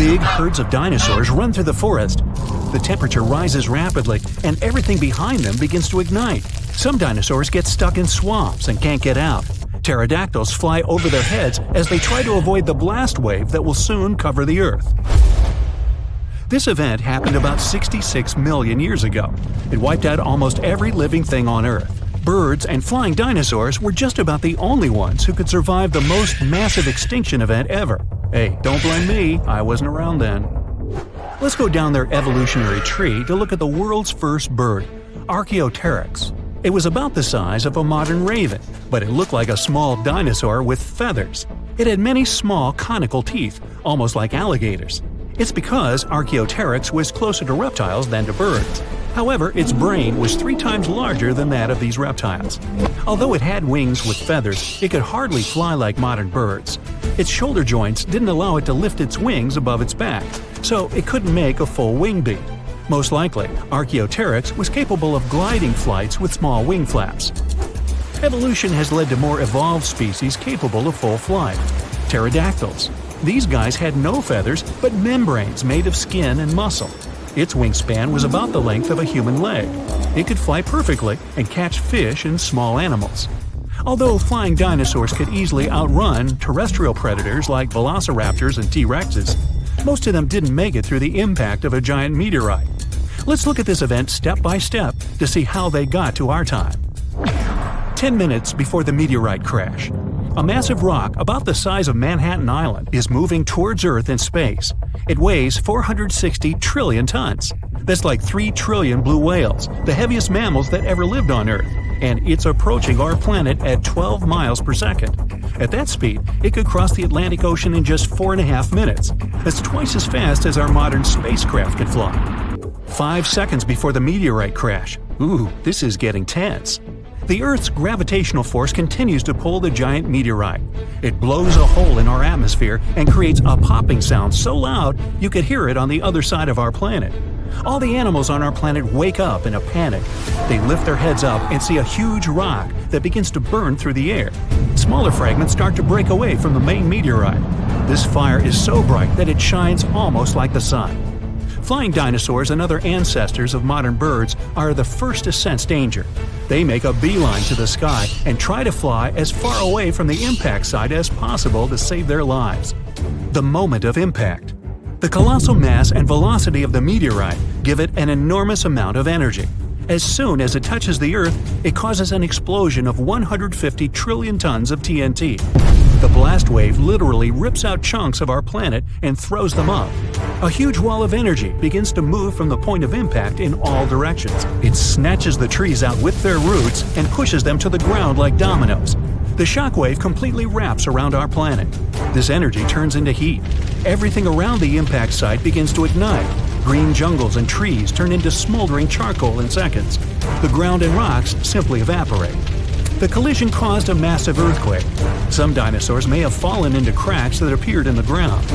Big herds of dinosaurs run through the forest. The temperature rises rapidly, and everything behind them begins to ignite. Some dinosaurs get stuck in swamps and can't get out. Pterodactyls fly over their heads as they try to avoid the blast wave that will soon cover the Earth. This event happened about 66 million years ago. It wiped out almost every living thing on Earth. Birds and flying dinosaurs were just about the only ones who could survive the most massive extinction event ever. Hey, don't blame me, I wasn't around then. Let's go down their evolutionary tree to look at the world's first bird, Archaeopteryx. It was about the size of a modern raven, but it looked like a small dinosaur with feathers. It had many small conical teeth, almost like alligators. It's because Archaeopteryx was closer to reptiles than to birds. However, its brain was 3 times larger than that of these reptiles. Although it had wings with feathers, it could hardly fly like modern birds. Its shoulder joints didn't allow it to lift its wings above its back, so it couldn't make a full wing beat. Most likely, Archaeopteryx was capable of gliding flights with small wing flaps. Evolution has led to more evolved species capable of full flight. Pterodactyls. These guys had no feathers, but membranes made of skin and muscle. Its wingspan was about the length of a human leg. It could fly perfectly and catch fish and small animals. Although flying dinosaurs could easily outrun terrestrial predators like velociraptors and T-Rexes, most of them didn't make it through the impact of a giant meteorite. Let's look at this event step by step to see how they got to our time. 10 minutes before the meteorite crash. A massive rock about the size of Manhattan Island is moving towards Earth in space. It weighs 460 trillion tons. That's like 3 trillion blue whales, the heaviest mammals that ever lived on Earth, and it's approaching our planet at 12 miles per second. At that speed, it could cross the Atlantic Ocean in just 4.5 minutes. That's twice as fast as our modern spacecraft could fly. 5 seconds before the meteorite crash. Ooh, this is getting tense. The Earth's gravitational force continues to pull the giant meteorite. It blows a hole in our atmosphere and creates a popping sound so loud you could hear it on the other side of our planet. All the animals on our planet wake up in a panic. They lift their heads up and see a huge rock that begins to burn through the air. Smaller fragments start to break away from the main meteorite. This fire is so bright that it shines almost like the sun. Flying dinosaurs and other ancestors of modern birds are the first to sense danger. They make a beeline to the sky and try to fly as far away from the impact site as possible to save their lives. The moment of impact. The colossal mass and velocity of the meteorite give it an enormous amount of energy. As soon as it touches the Earth, it causes an explosion of 150 trillion tons of TNT. The blast wave literally rips out chunks of our planet and throws them up. A huge wall of energy begins to move from the point of impact in all directions. It snatches the trees out with their roots and pushes them to the ground like dominoes. The shockwave completely wraps around our planet. This energy turns into heat. Everything around the impact site begins to ignite. Green jungles and trees turn into smoldering charcoal in seconds. The ground and rocks simply evaporate. The collision caused a massive earthquake. Some dinosaurs may have fallen into cracks that appeared in the ground.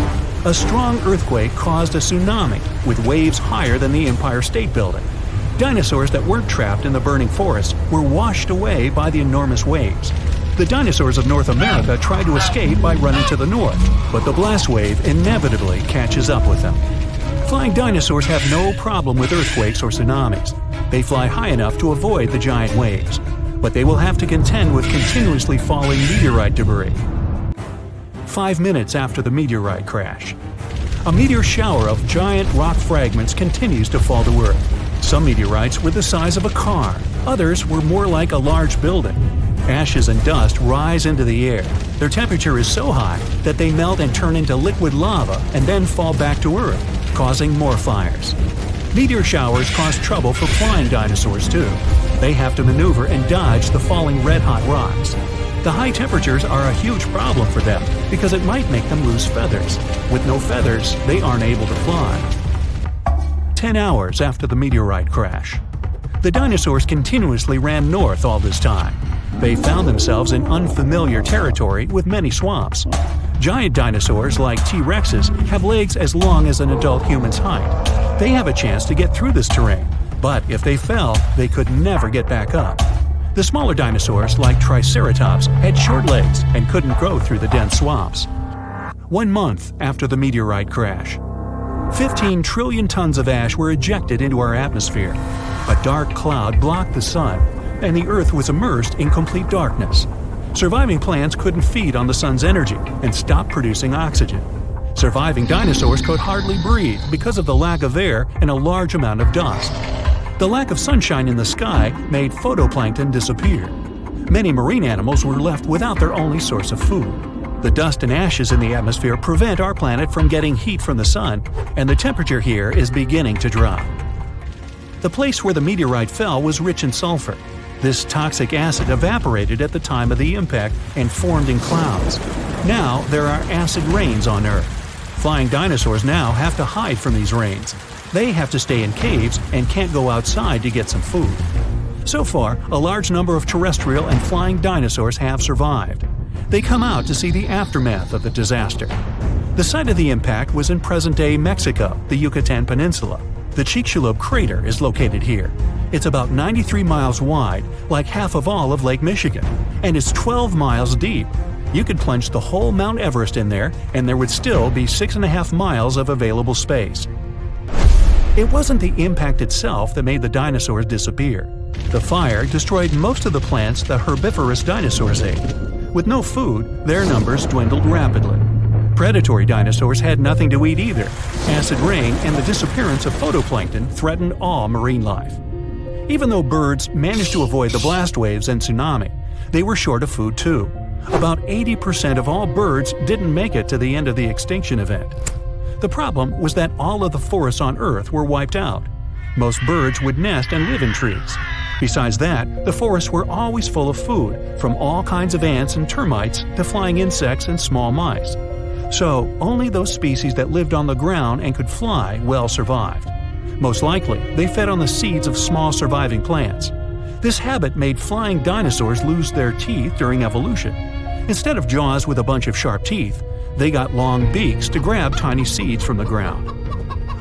A strong earthquake caused a tsunami, with waves higher than the Empire State Building. Dinosaurs that weren't trapped in the burning forest were washed away by the enormous waves. The dinosaurs of North America tried to escape by running to the north, but the blast wave inevitably catches up with them. Flying dinosaurs have no problem with earthquakes or tsunamis. They fly high enough to avoid the giant waves, but they will have to contend with continuously falling meteorite debris. 5 minutes after the meteorite crash. A meteor shower of giant rock fragments continues to fall to Earth. Some meteorites were the size of a car, others were more like a large building. Ashes and dust rise into the air. Their temperature is so high that they melt and turn into liquid lava and then fall back to Earth, causing more fires. Meteor showers cause trouble for flying dinosaurs too. They have to maneuver and dodge the falling red-hot rocks. The high temperatures are a huge problem for them because it might make them lose feathers. With no feathers, they aren't able to fly. 10 hours after the meteorite crash. The dinosaurs continuously ran north all this time. They found themselves in unfamiliar territory with many swamps. Giant dinosaurs like T-Rexes have legs as long as an adult human's height. They have a chance to get through this terrain, but if they fell, they could never get back up. The smaller dinosaurs like Triceratops had short legs and couldn't go through the dense swamps. 1 month after the meteorite crash. 15 trillion tons of ash were ejected into our atmosphere. A dark cloud blocked the sun, and the Earth was immersed in complete darkness. Surviving plants couldn't feed on the sun's energy and stopped producing oxygen. Surviving dinosaurs could hardly breathe because of the lack of air and a large amount of dust. The lack of sunshine in the sky made phytoplankton disappear. Many marine animals were left without their only source of food. The dust and ashes in the atmosphere prevent our planet from getting heat from the sun, and the temperature here is beginning to drop. The place where the meteorite fell was rich in sulfur. This toxic acid evaporated at the time of the impact and formed in clouds. Now there are acid rains on Earth. Flying dinosaurs now have to hide from these rains. They have to stay in caves and can't go outside to get some food. So far, a large number of terrestrial and flying dinosaurs have survived. They come out to see the aftermath of the disaster. The site of the impact was in present-day Mexico, the Yucatan Peninsula. The Chicxulub crater is located here. It's about 93 miles wide, like half of all of Lake Michigan, and it's 12 miles deep. You could plunge the whole Mount Everest in there, and there would still be 6.5 miles of available space. It wasn't the impact itself that made the dinosaurs disappear. The fire destroyed most of the plants the herbivorous dinosaurs ate. With no food, their numbers dwindled rapidly. Predatory dinosaurs had nothing to eat either. Acid rain and the disappearance of phytoplankton threatened all marine life. Even though birds managed to avoid the blast waves and tsunami, they were short of food too. About 80% of all birds didn't make it to the end of the extinction event. The problem was that all of the forests on Earth were wiped out. Most birds would nest and live in trees. Besides that, the forests were always full of food, from all kinds of ants and termites to flying insects and small mice. So, only those species that lived on the ground and could fly well survived. Most likely, they fed on the seeds of small surviving plants. This habit made flying dinosaurs lose their teeth during evolution. Instead of jaws with a bunch of sharp teeth, they got long beaks to grab tiny seeds from the ground.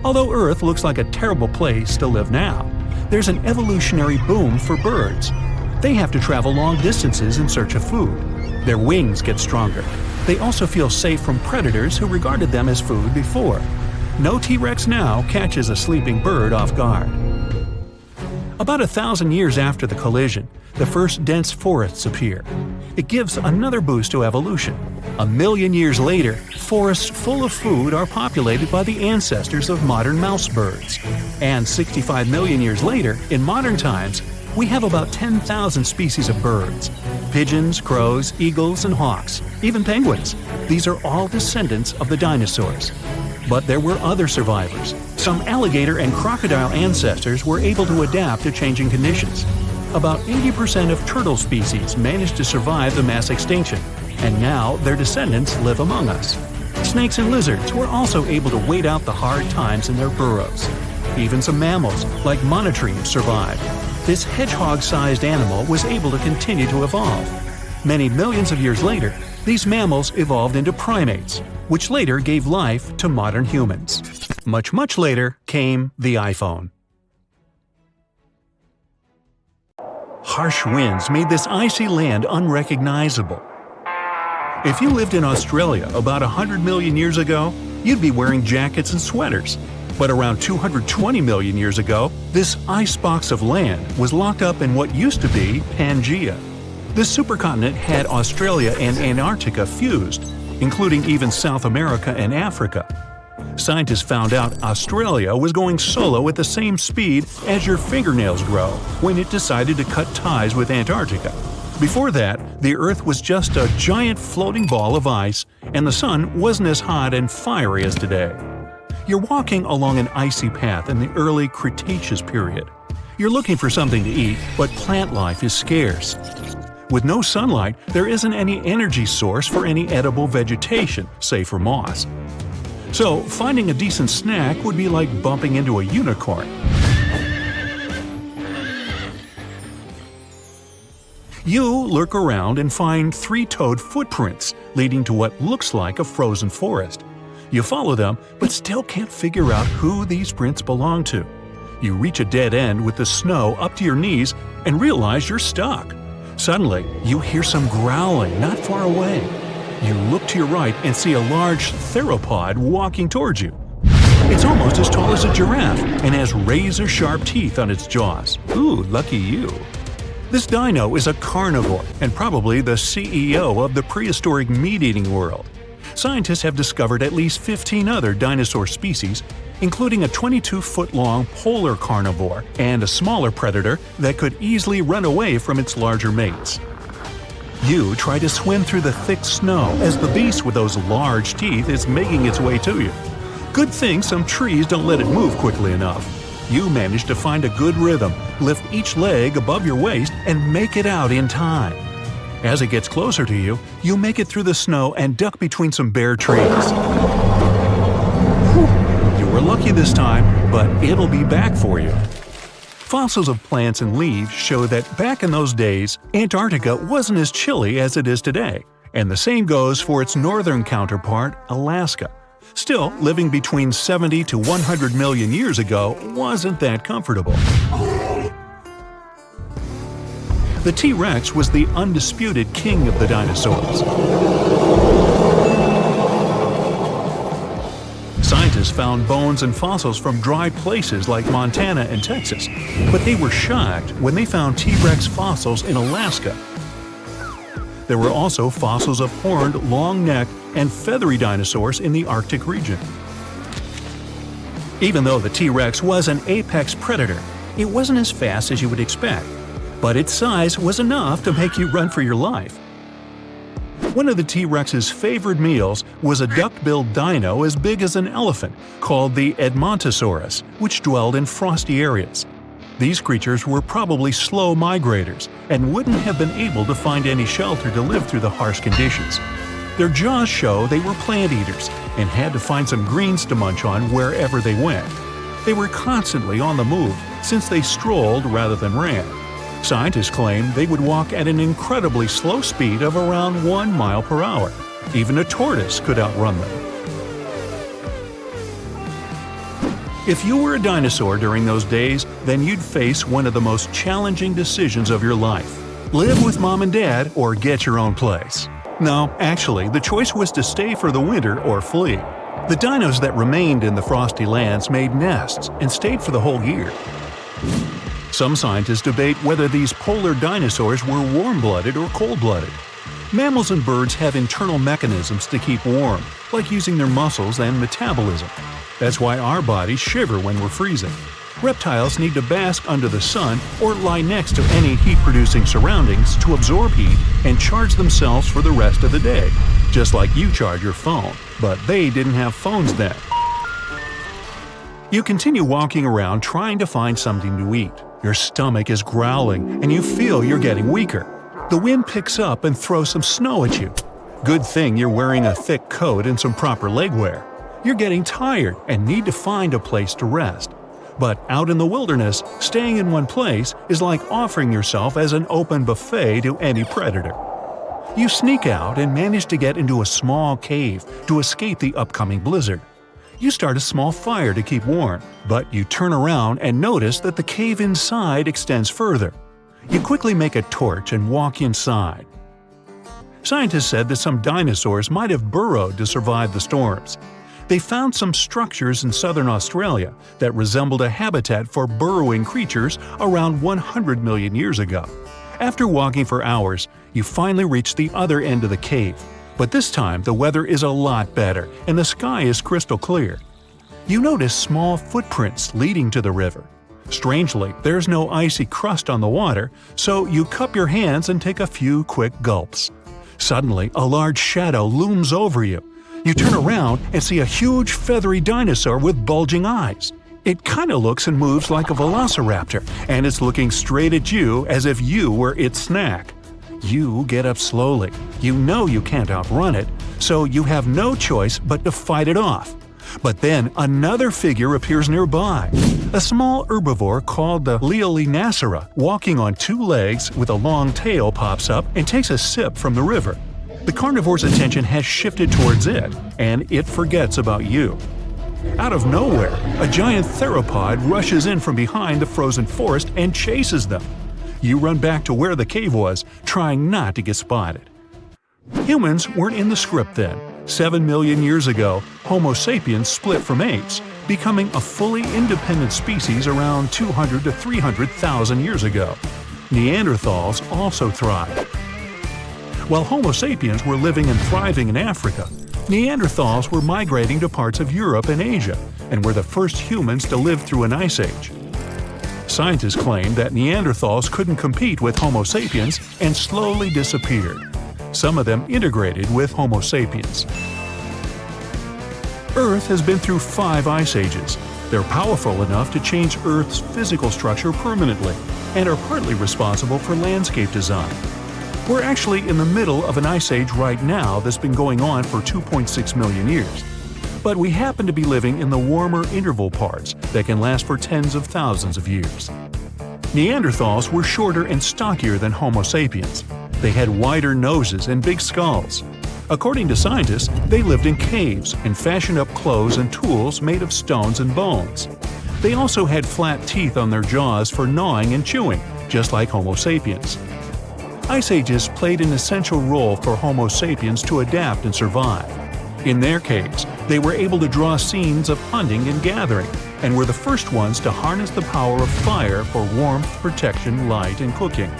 Although Earth looks like a terrible place to live now, there's an evolutionary boom for birds. They have to travel long distances in search of food. Their wings get stronger. They also feel safe from predators who regarded them as food before. No T-Rex now catches a sleeping bird off guard. About 1,000 years after the collision, the first dense forests appear. It gives another boost to evolution. 1 million years later, forests full of food are populated by the ancestors of modern mouse birds. And 65 million years later, in modern times, we have about 10,000 species of birds. Pigeons, crows, eagles, and hawks, even penguins. These are all descendants of the dinosaurs. But there were other survivors. Some alligator and crocodile ancestors were able to adapt to changing conditions. About 80% of turtle species managed to survive the mass extinction, and now their descendants live among us. Snakes and lizards were also able to wait out the hard times in their burrows. Even some mammals, like monotremes, survived. This hedgehog-sized animal was able to continue to evolve. Many millions of years later, these mammals evolved into primates, which later gave life to modern humans. Much, much later came the iPhone. Harsh winds made this icy land unrecognizable. If you lived in Australia about 100 million years ago, you'd be wearing jackets and sweaters. But around 220 million years ago, this icebox of land was locked up in what used to be Pangaea. This supercontinent had Australia and Antarctica fused, including even South America and Africa. Scientists found out Australia was going solo at the same speed as your fingernails grow when it decided to cut ties with Antarctica. Before that, the Earth was just a giant floating ball of ice, and the sun wasn't as hot and fiery as today. You're walking along an icy path in the early Cretaceous period. You're looking for something to eat, but plant life is scarce. With no sunlight, there isn't any energy source for any edible vegetation, save for moss. So, finding a decent snack would be like bumping into a unicorn. You look around and find three-toed footprints leading to what looks like a frozen forest. You follow them, but still can't figure out who these prints belong to. You reach a dead end with the snow up to your knees and realize you're stuck. Suddenly, you hear some growling not far away. You look to your right and see a large theropod walking towards you. It's almost as tall as a giraffe and has razor-sharp teeth on its jaws. Ooh, lucky you. This dino is a carnivore and probably the CEO of the prehistoric meat-eating world. Scientists have discovered at least 15 other dinosaur species, including a 22-foot-long polar carnivore and a smaller predator that could easily run away from its larger mates. You try to swim through the thick snow as the beast with those large teeth is making its way to you. Good thing some trees don't let it move quickly enough. You manage to find a good rhythm, lift each leg above your waist, and make it out in time. As it gets closer to you, you make it through the snow and duck between some bare trees. Whew. You were lucky this time, but it'll be back for you. Fossils of plants and leaves show that back in those days, Antarctica wasn't as chilly as it is today, and the same goes for its northern counterpart, Alaska. Still, living between 70 to 100 million years ago wasn't that comfortable. The T-Rex was the undisputed king of the dinosaurs. Scientists found bones and fossils from dry places like Montana and Texas, but they were shocked when they found T-Rex fossils in Alaska. There were also fossils of horned, long-necked, and feathery dinosaurs in the Arctic region. Even though the T-Rex was an apex predator, it wasn't as fast as you would expect, but its size was enough to make you run for your life. One of the T-Rex's favorite meals was a duck-billed dino as big as an elephant called the Edmontosaurus, which dwelled in frosty areas. These creatures were probably slow migrators and wouldn't have been able to find any shelter to live through the harsh conditions. Their jaws show they were plant eaters and had to find some greens to munch on wherever they went. They were constantly on the move since they strolled rather than ran. Scientists claim they would walk at an incredibly slow speed of around 1 mile per hour. Even a tortoise could outrun them. If you were a dinosaur during those days, then you'd face one of the most challenging decisions of your life. Live with mom and dad or get your own place. No, actually, the choice was to stay for the winter or flee. The dinos that remained in the frosty lands made nests and stayed for the whole year. Some scientists debate whether these polar dinosaurs were warm-blooded or cold-blooded. Mammals and birds have internal mechanisms to keep warm, like using their muscles and metabolism. That's why our bodies shiver when we're freezing. Reptiles need to bask under the sun or lie next to any heat-producing surroundings to absorb heat and charge themselves for the rest of the day, just like you charge your phone, but they didn't have phones then. You continue walking around trying to find something to eat. Your stomach is growling and you feel you're getting weaker. The wind picks up and throws some snow at you. Good thing you're wearing a thick coat and some proper leg wear. You're getting tired and need to find a place to rest. But out in the wilderness, staying in one place is like offering yourself as an open buffet to any predator. You sneak out and manage to get into a small cave to escape the upcoming blizzard. You start a small fire to keep warm, but you turn around and notice that the cave inside extends further. You quickly make a torch and walk inside. Scientists said that some dinosaurs might have burrowed to survive the storms. They found some structures in southern Australia that resembled a habitat for burrowing creatures around 100 million years ago. After walking for hours, you finally reach the other end of the cave. But this time the weather is a lot better and the sky is crystal clear. You notice small footprints leading to the river. Strangely, there's no icy crust on the water, so you cup your hands and take a few quick gulps. Suddenly, a large shadow looms over you. You turn around and see a huge feathery dinosaur with bulging eyes. It kinda looks and moves like a velociraptor, and it's looking straight at you as if you were its snack. You get up slowly. You know you can't outrun it, so you have no choice but to fight it off. But then another figure appears nearby. A small herbivore called the Leolinacera, walking on two legs with a long tail, pops up and takes a sip from the river. The carnivore's attention has shifted towards it, and it forgets about you. Out of nowhere, a giant theropod rushes in from behind the frozen forest and chases them. You run back to where the cave was, trying not to get spotted. Humans weren't in the script then. 7 million years ago, Homo sapiens split from apes, becoming a fully independent species around 200 to 300,000 years ago. Neanderthals also thrived. While Homo sapiens were living and thriving in Africa, Neanderthals were migrating to parts of Europe and Asia and were the first humans to live through an ice age. Scientists claim that Neanderthals couldn't compete with Homo sapiens and slowly disappeared. Some of them integrated with Homo sapiens. Earth has been through 5 ice ages. They're powerful enough to change Earth's physical structure permanently and are partly responsible for landscape design. We're actually in the middle of an ice age right now that's been going on for 2.6 million years. But we happen to be living in the warmer interval parts that can last for tens of thousands of years. Neanderthals were shorter and stockier than Homo sapiens. They had wider noses and big skulls. According to scientists, they lived in caves and fashioned up clothes and tools made of stones and bones. They also had flat teeth on their jaws for gnawing and chewing, just like Homo sapiens. Ice ages played an essential role for Homo sapiens to adapt and survive. In their caves, they were able to draw scenes of hunting and gathering, and were the first ones to harness the power of fire for warmth, protection, light, and cooking.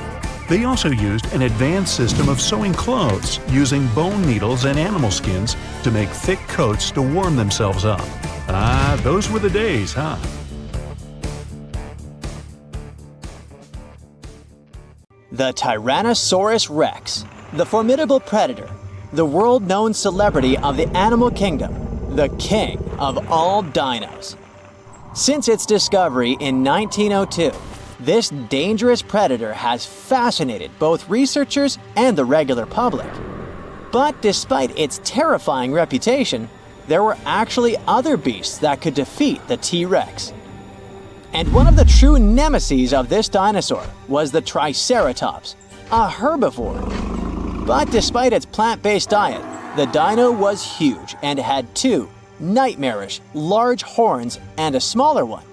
They also used an advanced system of sewing clothes, using bone needles and animal skins to make thick coats to warm themselves up. Ah, those were the days, huh? The Tyrannosaurus rex, the formidable predator, the world-known celebrity of the animal kingdom, the king of all dinos. Since its discovery in 1902, this dangerous predator has fascinated both researchers and the regular public. But despite its terrifying reputation, there were actually other beasts that could defeat the T-Rex. And one of the true nemeses of this dinosaur was the Triceratops, a herbivore. But despite its plant-based diet, the dino was huge and had 2 nightmarish, large horns and a smaller one,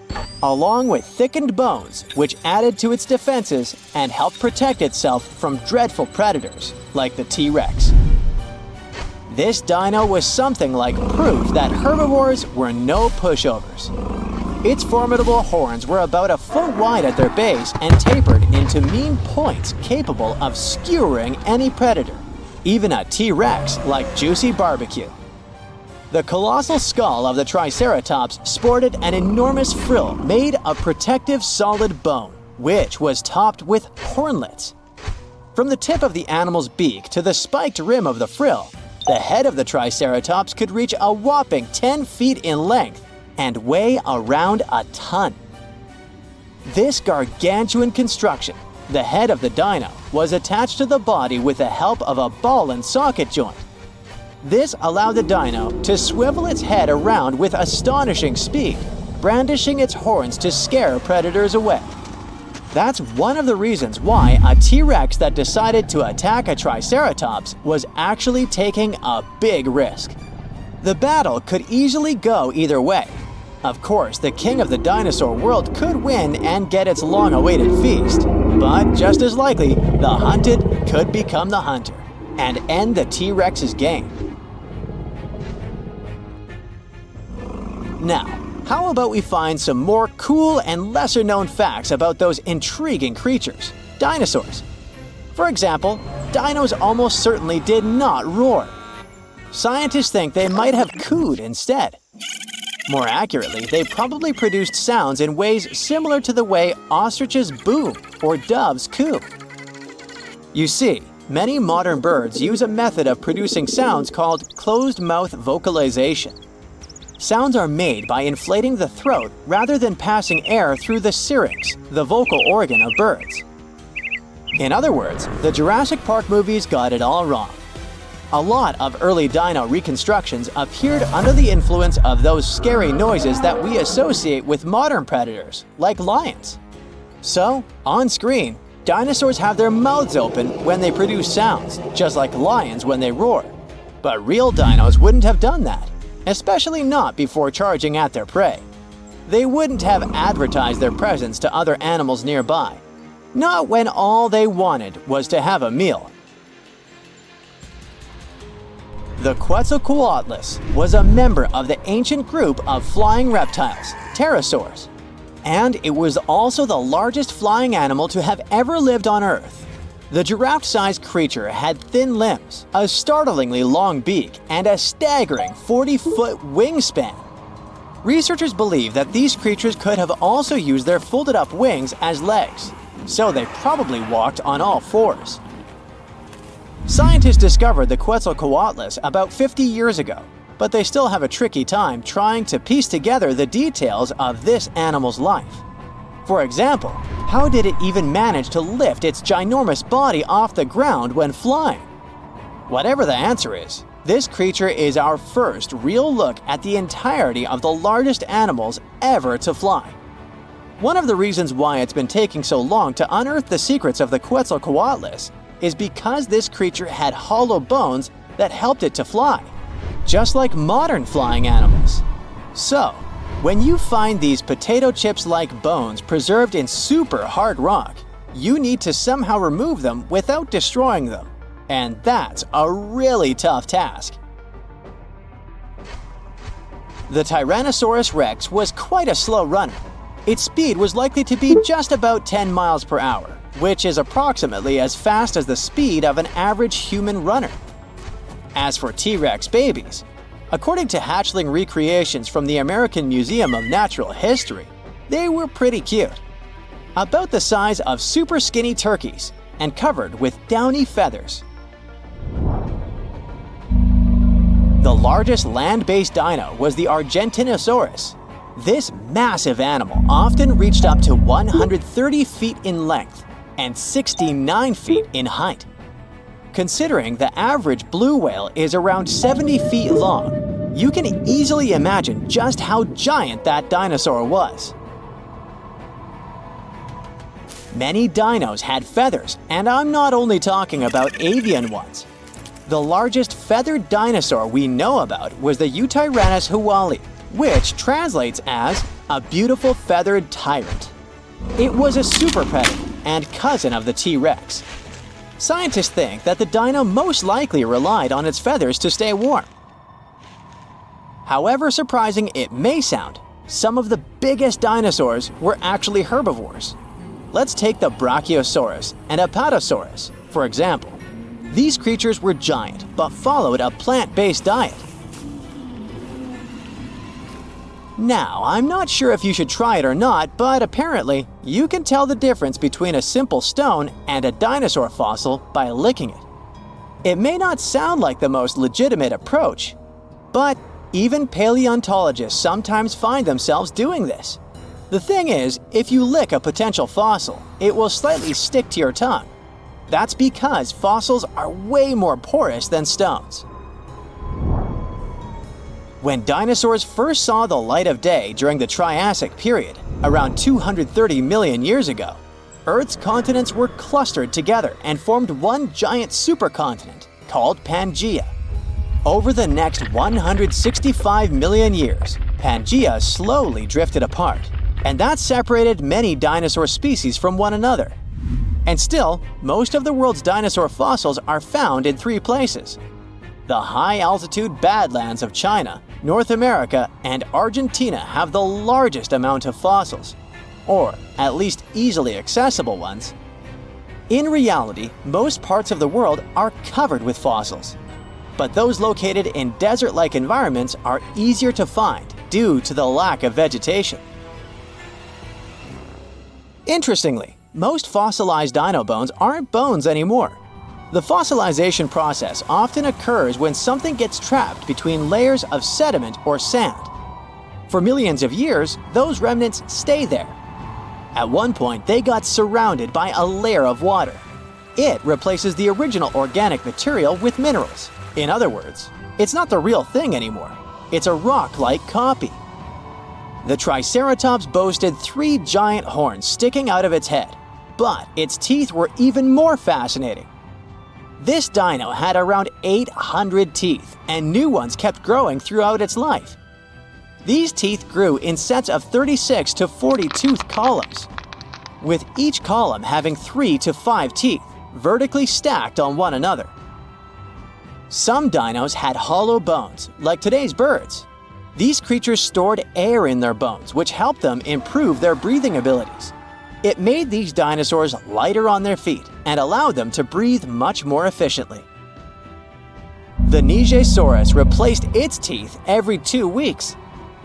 along with thickened bones which added to its defenses and helped protect itself from dreadful predators like the T-Rex. This dino was something like proof that herbivores were no pushovers. Its formidable horns were about a foot wide at their base and tapered into mean points capable of skewering any predator, even a T-Rex like Juicy Barbecue. The colossal skull of the Triceratops sported an enormous frill made of protective solid bone, which was topped with hornlets. From the tip of the animal's beak to the spiked rim of the frill, the head of the Triceratops could reach a whopping 10 feet in length and weigh around a ton. This gargantuan construction, the head of the dino, was attached to the body with the help of a ball and socket joint. This allowed the dino to swivel its head around with astonishing speed, brandishing its horns to scare predators away. That's one of the reasons why a T-Rex that decided to attack a Triceratops was actually taking a big risk. The battle could easily go either way. Of course, the king of the dinosaur world could win and get its long-awaited feast, but just as likely, the hunted could become the hunter and end the T-Rex's game. Now, how about we find some more cool and lesser-known facts about those intriguing creatures, dinosaurs? For example, dinos almost certainly did not roar. Scientists think they might have cooed instead. More accurately, they probably produced sounds in ways similar to the way ostriches boom or doves coo. You see, many modern birds use a method of producing sounds called closed-mouth vocalization. Sounds are made by inflating the throat rather than passing air through the syrinx, the vocal organ of birds. In other words, the Jurassic Park movies got it all wrong. A lot of early dino reconstructions appeared under the influence of those scary noises that we associate with modern predators, like lions. So, on screen, dinosaurs have their mouths open when they produce sounds, just like lions when they roar. But real dinos wouldn't have done that, especially not before charging at their prey. They wouldn't have advertised their presence to other animals nearby, not when all they wanted was to have a meal. The Quetzalcoatlus was a member of the ancient group of flying reptiles, pterosaurs, and it was also the largest flying animal to have ever lived on Earth. The giraffe-sized creature had thin limbs, a startlingly long beak, and a staggering 40-foot wingspan. Researchers believe that these creatures could have also used their folded-up wings as legs, so they probably walked on all fours. Scientists discovered the Quetzalcoatlus about 50 years ago, but they still have a tricky time trying to piece together the details of this animal's life. For example, how did it even manage to lift its ginormous body off the ground when flying? Whatever the answer is, this creature is our first real look at the entirety of the largest animals ever to fly. One of the reasons why it's been taking so long to unearth the secrets of the Quetzalcoatlus is because this creature had hollow bones that helped it to fly, just like modern flying animals. So, when you find these potato chips-like bones preserved in super hard rock, you need to somehow remove them without destroying them. And that's a really tough task. The Tyrannosaurus rex was quite a slow runner. Its speed was likely to be just about 10 miles per hour, which is approximately as fast as the speed of an average human runner. As for T-Rex babies, according to hatchling recreations from the American Museum of Natural History, they were pretty cute. About the size of super skinny turkeys and covered with downy feathers. The largest land-based dino was the Argentinosaurus. This massive animal often reached up to 130 feet in length and 69 feet in height. Considering the average blue whale is around 70 feet long, you can easily imagine just how giant that dinosaur was. Many dinos had feathers, and I'm not only talking about avian ones. The largest feathered dinosaur we know about was the Eutyrannus huali, which translates as a beautiful feathered tyrant. It was a super predator and cousin of the T-Rex. Scientists think that the dino most likely relied on its feathers to stay warm. However surprising it may sound, some of the biggest dinosaurs were actually herbivores. Let's take the Brachiosaurus and Apatosaurus, for example. These creatures were giant, but followed a plant-based diet. Now, I'm not sure if you should try it or not, but apparently, you can tell the difference between a simple stone and a dinosaur fossil by licking it. It may not sound like the most legitimate approach, but even paleontologists sometimes find themselves doing this. The thing is, if you lick a potential fossil, it will slightly stick to your tongue. That's because fossils are way more porous than stones. When dinosaurs first saw the light of day during the Triassic period, around 230 million years ago, Earth's continents were clustered together and formed one giant supercontinent called Pangaea. Over the next 165 million years, Pangaea slowly drifted apart, and that separated many dinosaur species from one another. And still, most of the world's dinosaur fossils are found in three places: the high-altitude Badlands of China, North America, and Argentina have the largest amount of fossils, or at least easily accessible ones. In reality, most parts of the world are covered with fossils, but those located in desert-like environments are easier to find due to the lack of vegetation. Interestingly, most fossilized dino bones aren't bones anymore. The fossilization process often occurs when something gets trapped between layers of sediment or sand. For millions of years, those remnants stay there. At one point, they got surrounded by a layer of water. It replaces the original organic material with minerals. In other words, it's not the real thing anymore. It's a rock-like copy. The Triceratops boasted 3 giant horns sticking out of its head, but its teeth were even more fascinating. This dino had around 800 teeth, and new ones kept growing throughout its life. These teeth grew in sets of 36 to 40 tooth columns, with each column having 3 to 5 teeth, vertically stacked on one another. Some dinos had hollow bones, like today's birds. These creatures stored air in their bones, which helped them improve their breathing abilities. It made these dinosaurs lighter on their feet and allowed them to breathe much more efficiently. The Nigersaurus replaced its teeth every 2 weeks.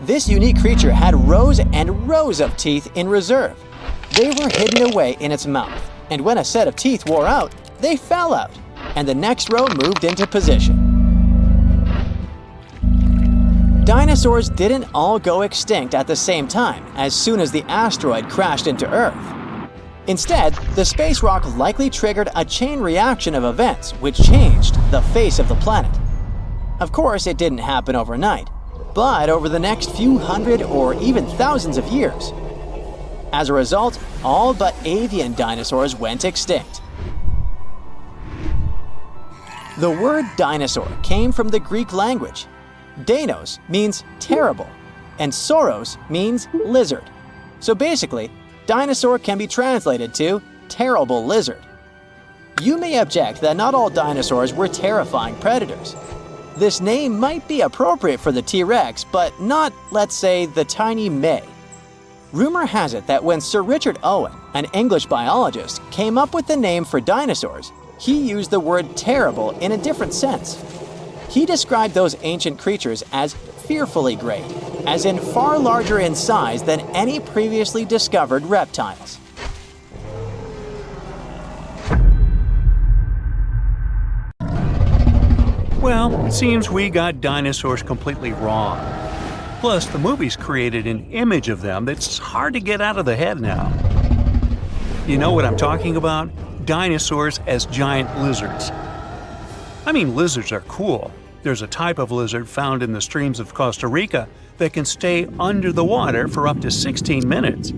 This unique creature had rows and rows of teeth in reserve. They were hidden away in its mouth, and when a set of teeth wore out, they fell out, and the next row moved into position. Dinosaurs didn't all go extinct at the same time as soon as the asteroid crashed into Earth. Instead, the space rock likely triggered a chain reaction of events which changed the face of the planet. Of course, it didn't happen overnight, but over the next few hundred or even thousands of years. As a result, all but avian dinosaurs went extinct. The word dinosaur came from the Greek language. Deinos means terrible, and sauros means lizard. So basically, dinosaur can be translated to terrible lizard. You may object that not all dinosaurs were terrifying predators. This name might be appropriate for the T-Rex, but not, let's say, the tiny May. Rumor has it that when Sir Richard Owen, an English biologist, came up with the name for dinosaurs, he used the word terrible in a different sense. He described those ancient creatures as fearfully great, as in far larger in size than any previously discovered reptiles. Well, it seems we got dinosaurs completely wrong. Plus, the movies created an image of them that's hard to get out of the head now. You know what I'm talking about? Dinosaurs as giant lizards. I mean, lizards are cool. There's a type of lizard found in the streams of Costa Rica that can stay under the water for up to 16 minutes.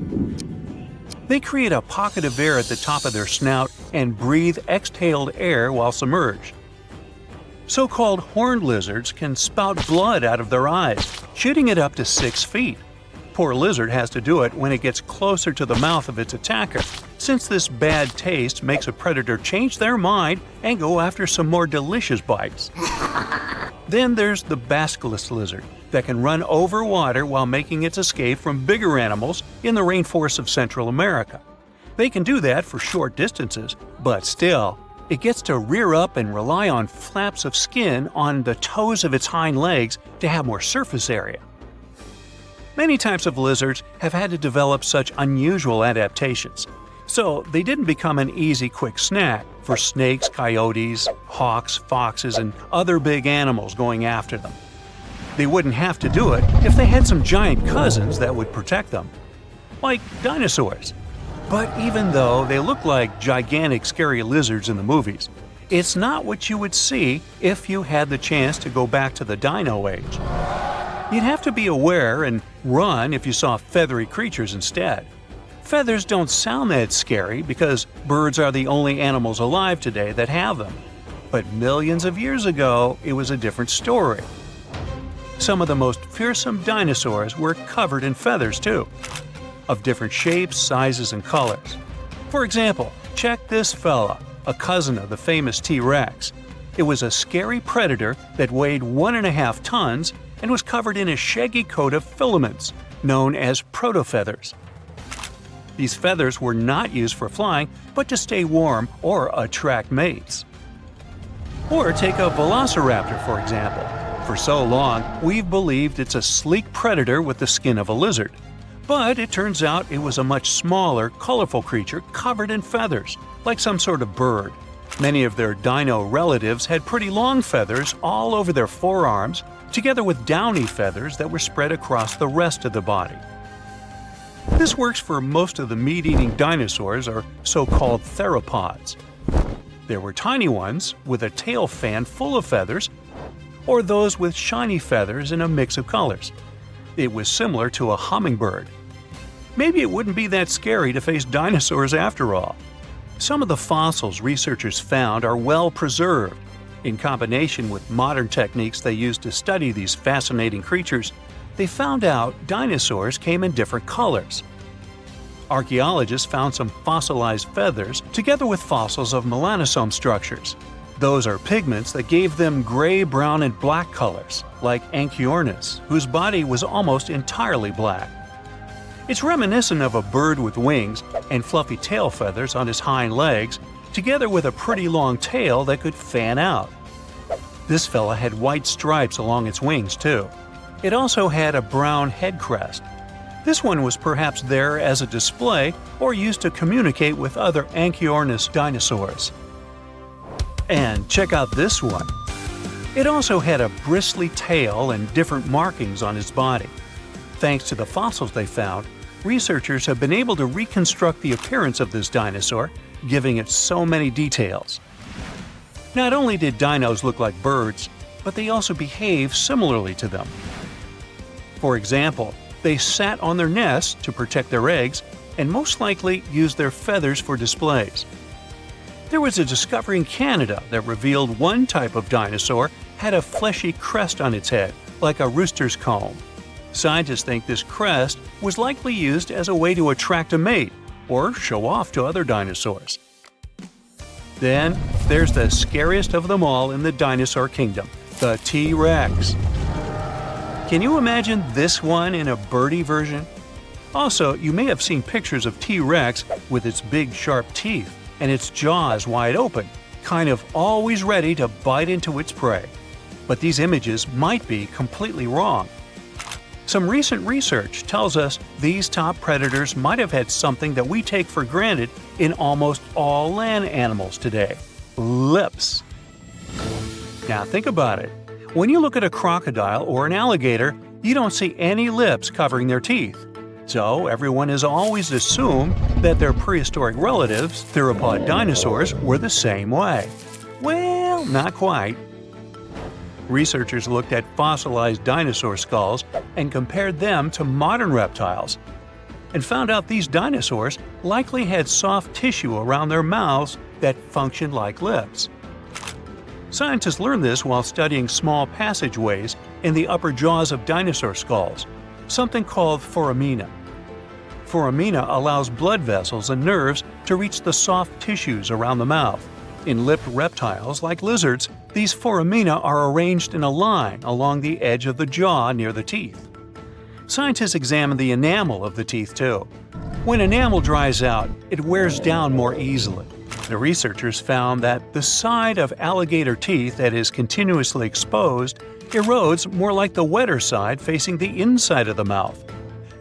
They create a pocket of air at the top of their snout and breathe exhaled air while submerged. So-called horned lizards can spout blood out of their eyes, shooting it up to 6 feet. Poor lizard has to do it when it gets closer to the mouth of its attacker, since this bad taste makes a predator change their mind and go after some more delicious bites. Then there's the basilisk lizard that can run over water while making its escape from bigger animals in the rainforests of Central America. They can do that for short distances, but still, it gets to rear up and rely on flaps of skin on the toes of its hind legs to have more surface area. Many types of lizards have had to develop such unusual adaptations, so they didn't become an easy, quick snack for snakes, coyotes, hawks, foxes, and other big animals going after them. They wouldn't have to do it if they had some giant cousins that would protect them, like dinosaurs. But even though they look like gigantic, scary lizards in the movies, it's not what you would see if you had the chance to go back to the dino age. You'd have to be aware and run if you saw feathery creatures instead. Feathers don't sound that scary because birds are the only animals alive today that have them. But millions of years ago, it was a different story. Some of the most fearsome dinosaurs were covered in feathers too, of different shapes, sizes, and colors. For example, check this fella, a cousin of the famous T-Rex. It was a scary predator that weighed 1.5 tons and was covered in a shaggy coat of filaments, known as protofeathers. These feathers were not used for flying, but to stay warm or attract mates. Or take a velociraptor, for example. For so long, we've believed it's a sleek predator with the skin of a lizard. But it turns out it was a much smaller, colorful creature covered in feathers, like some sort of bird. Many of their dino relatives had pretty long feathers all over their forearms, together with downy feathers that were spread across the rest of the body. This works for most of the meat-eating dinosaurs, or so-called theropods. There were tiny ones with a tail fan full of feathers, or those with shiny feathers in a mix of colors. It was similar to a hummingbird. Maybe it wouldn't be that scary to face dinosaurs after all. Some of the fossils researchers found are well preserved. In combination with modern techniques they used to study these fascinating creatures, they found out dinosaurs came in different colors. Archaeologists found some fossilized feathers together with fossils of melanosome structures. Those are pigments that gave them gray, brown, and black colors, like Anchiornis, whose body was almost entirely black. It's reminiscent of a bird with wings and fluffy tail feathers on his hind legs, together with a pretty long tail that could fan out. This fella had white stripes along its wings, too. It also had a brown head crest. This one was perhaps there as a display or used to communicate with other Anchiornis dinosaurs. And check out this one. It also had a bristly tail and different markings on its body. Thanks to the fossils they found, researchers have been able to reconstruct the appearance of this dinosaur, giving it so many details. Not only did dinos look like birds, but they also behave similarly to them. For example, they sat on their nests to protect their eggs and most likely used their feathers for displays. There was a discovery in Canada that revealed one type of dinosaur had a fleshy crest on its head, like a rooster's comb. Scientists think this crest was likely used as a way to attract a mate or show off to other dinosaurs. Then, there's the scariest of them all in the dinosaur kingdom, the T-Rex. Can you imagine this one in a birdie version? Also, you may have seen pictures of T-Rex with its big sharp teeth and its jaws wide open, kind of always ready to bite into its prey. But these images might be completely wrong. Some recent research tells us these top predators might have had something that we take for granted in almost all land animals today: lips. Now think about it. When you look at a crocodile or an alligator, you don't see any lips covering their teeth. So everyone has always assumed that their prehistoric relatives, theropod dinosaurs, were the same way. Well, not quite. Researchers looked at fossilized dinosaur skulls and compared them to modern reptiles, and found out these dinosaurs likely had soft tissue around their mouths that functioned like lips. Scientists learned this while studying small passageways in the upper jaws of dinosaur skulls, something called foramina. Foramina allows blood vessels and nerves to reach the soft tissues around the mouth. In lipped reptiles like lizards, these foramina are arranged in a line along the edge of the jaw near the teeth. Scientists examine the enamel of the teeth too. When enamel dries out, it wears down more easily. The researchers found that the side of alligator teeth that is continuously exposed erodes more like the wetter side facing the inside of the mouth.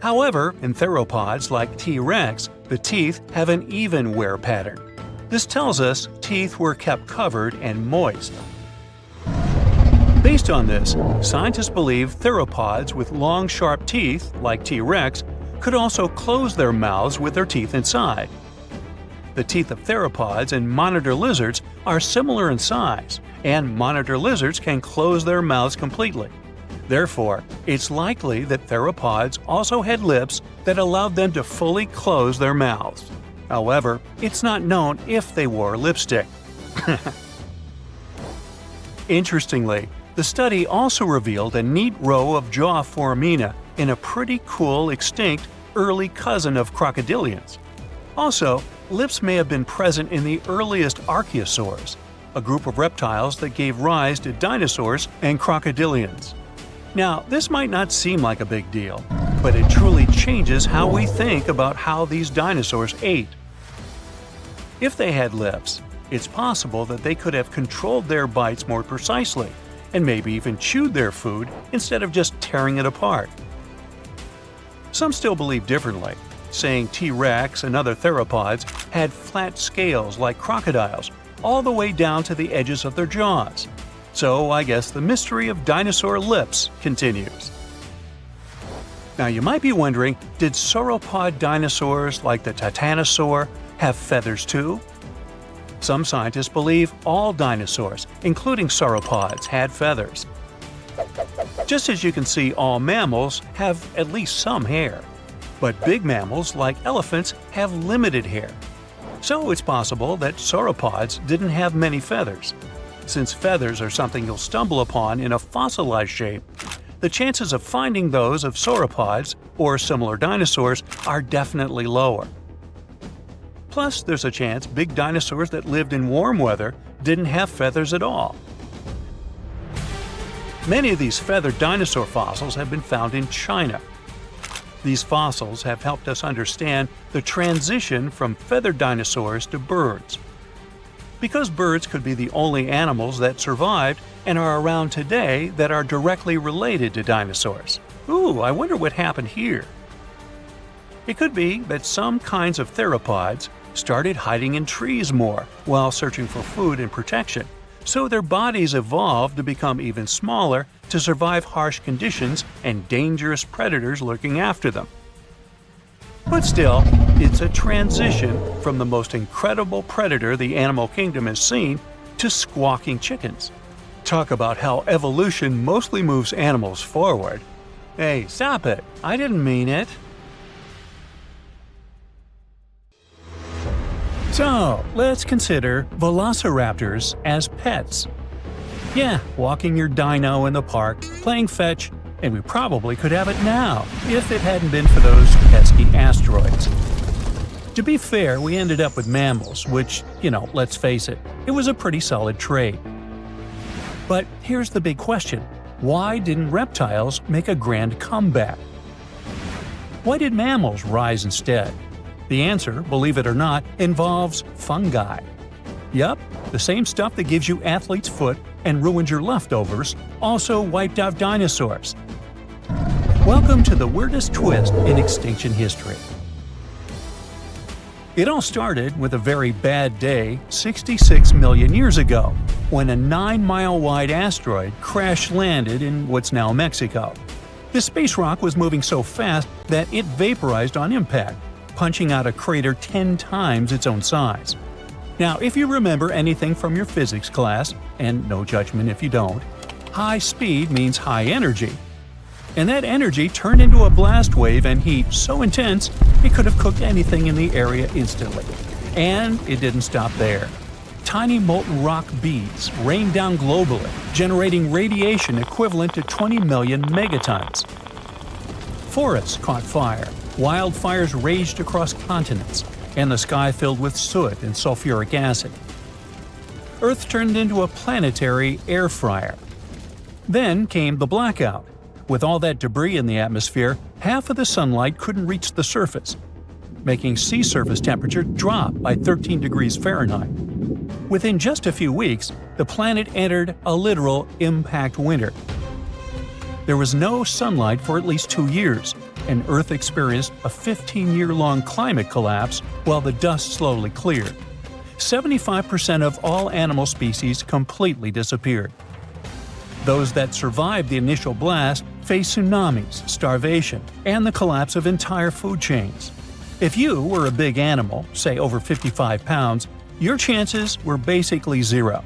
However, in theropods like T-Rex, the teeth have an even wear pattern. This tells us teeth were kept covered and moist. Based on this, scientists believe theropods with long, sharp teeth, like T-Rex, could also close their mouths with their teeth inside. The teeth of theropods and monitor lizards are similar in size, and monitor lizards can close their mouths completely. Therefore, it's likely that theropods also had lips that allowed them to fully close their mouths. However, it's not known if they wore lipstick. Interestingly, the study also revealed a neat row of jaw foramina in a pretty cool extinct early cousin of crocodilians. Also, lips may have been present in the earliest archosaurs, a group of reptiles that gave rise to dinosaurs and crocodilians. Now, this might not seem like a big deal, but it truly changes how we think about how these dinosaurs ate. If they had lips, it's possible that they could have controlled their bites more precisely, and maybe even chewed their food instead of just tearing it apart. Some still believe differently, saying T-Rex and other theropods had flat scales like crocodiles all the way down to the edges of their jaws. So I guess the mystery of dinosaur lips continues. Now you might be wondering, did sauropod dinosaurs like the titanosaur have feathers too? Some scientists believe all dinosaurs, including sauropods, had feathers. Just as you can see all mammals have at least some hair. But big mammals like elephants have limited hair. So it's possible that sauropods didn't have many feathers. Since feathers are something you'll stumble upon in a fossilized shape, the chances of finding those of sauropods or similar dinosaurs are definitely lower. Plus, there's a chance big dinosaurs that lived in warm weather didn't have feathers at all. Many of these feathered dinosaur fossils have been found in China. These fossils have helped us understand the transition from feathered dinosaurs to birds. Because birds could be the only animals that survived and are around today that are directly related to dinosaurs. Ooh, I wonder what happened here. It could be that some kinds of theropods started hiding in trees more while searching for food and protection, so their bodies evolved to become even smaller to survive harsh conditions and dangerous predators lurking after them. But still, it's a transition from the most incredible predator the animal kingdom has seen to squawking chickens. Talk about how evolution mostly moves animals forward. Hey, stop it! I didn't mean it. So, let's consider velociraptors as pets. Yeah, walking your dino in the park, playing fetch, and we probably could have it now if it hadn't been for those pesky asteroids. To be fair, we ended up with mammals, which, let's face it, it was a pretty solid trade. But here's the big question. Why didn't reptiles make a grand comeback? Why did mammals rise instead? The answer, believe it or not, involves fungi. Yup, the same stuff that gives you athlete's foot and ruins your leftovers also wiped out dinosaurs. Welcome to the weirdest twist in extinction history. It all started with a very bad day 66 million years ago, when a 9-mile-wide asteroid crash-landed in what's now Mexico. The space rock was moving so fast that it vaporized on impact, punching out a crater 10 times its own size. Now, if you remember anything from your physics class, and no judgment if you don't, high speed means high energy. And that energy turned into a blast wave and heat so intense it could have cooked anything in the area instantly. And it didn't stop there. Tiny molten rock beads rained down globally, generating radiation equivalent to 20 million megatons. Forests caught fire, wildfires raged across continents, and the sky filled with soot and sulfuric acid. Earth turned into a planetary air fryer. Then came the blackout. With all that debris in the atmosphere, half of the sunlight couldn't reach the surface, making sea surface temperature drop by 13 degrees Fahrenheit. Within just a few weeks, the planet entered a literal impact winter. There was no sunlight for at least 2 years, and Earth experienced a 15-year-long climate collapse while the dust slowly cleared. 75% of all animal species completely disappeared. Those that survived the initial blast faced tsunamis, starvation, and the collapse of entire food chains. If you were a big animal, say over 55 pounds, your chances were basically zero.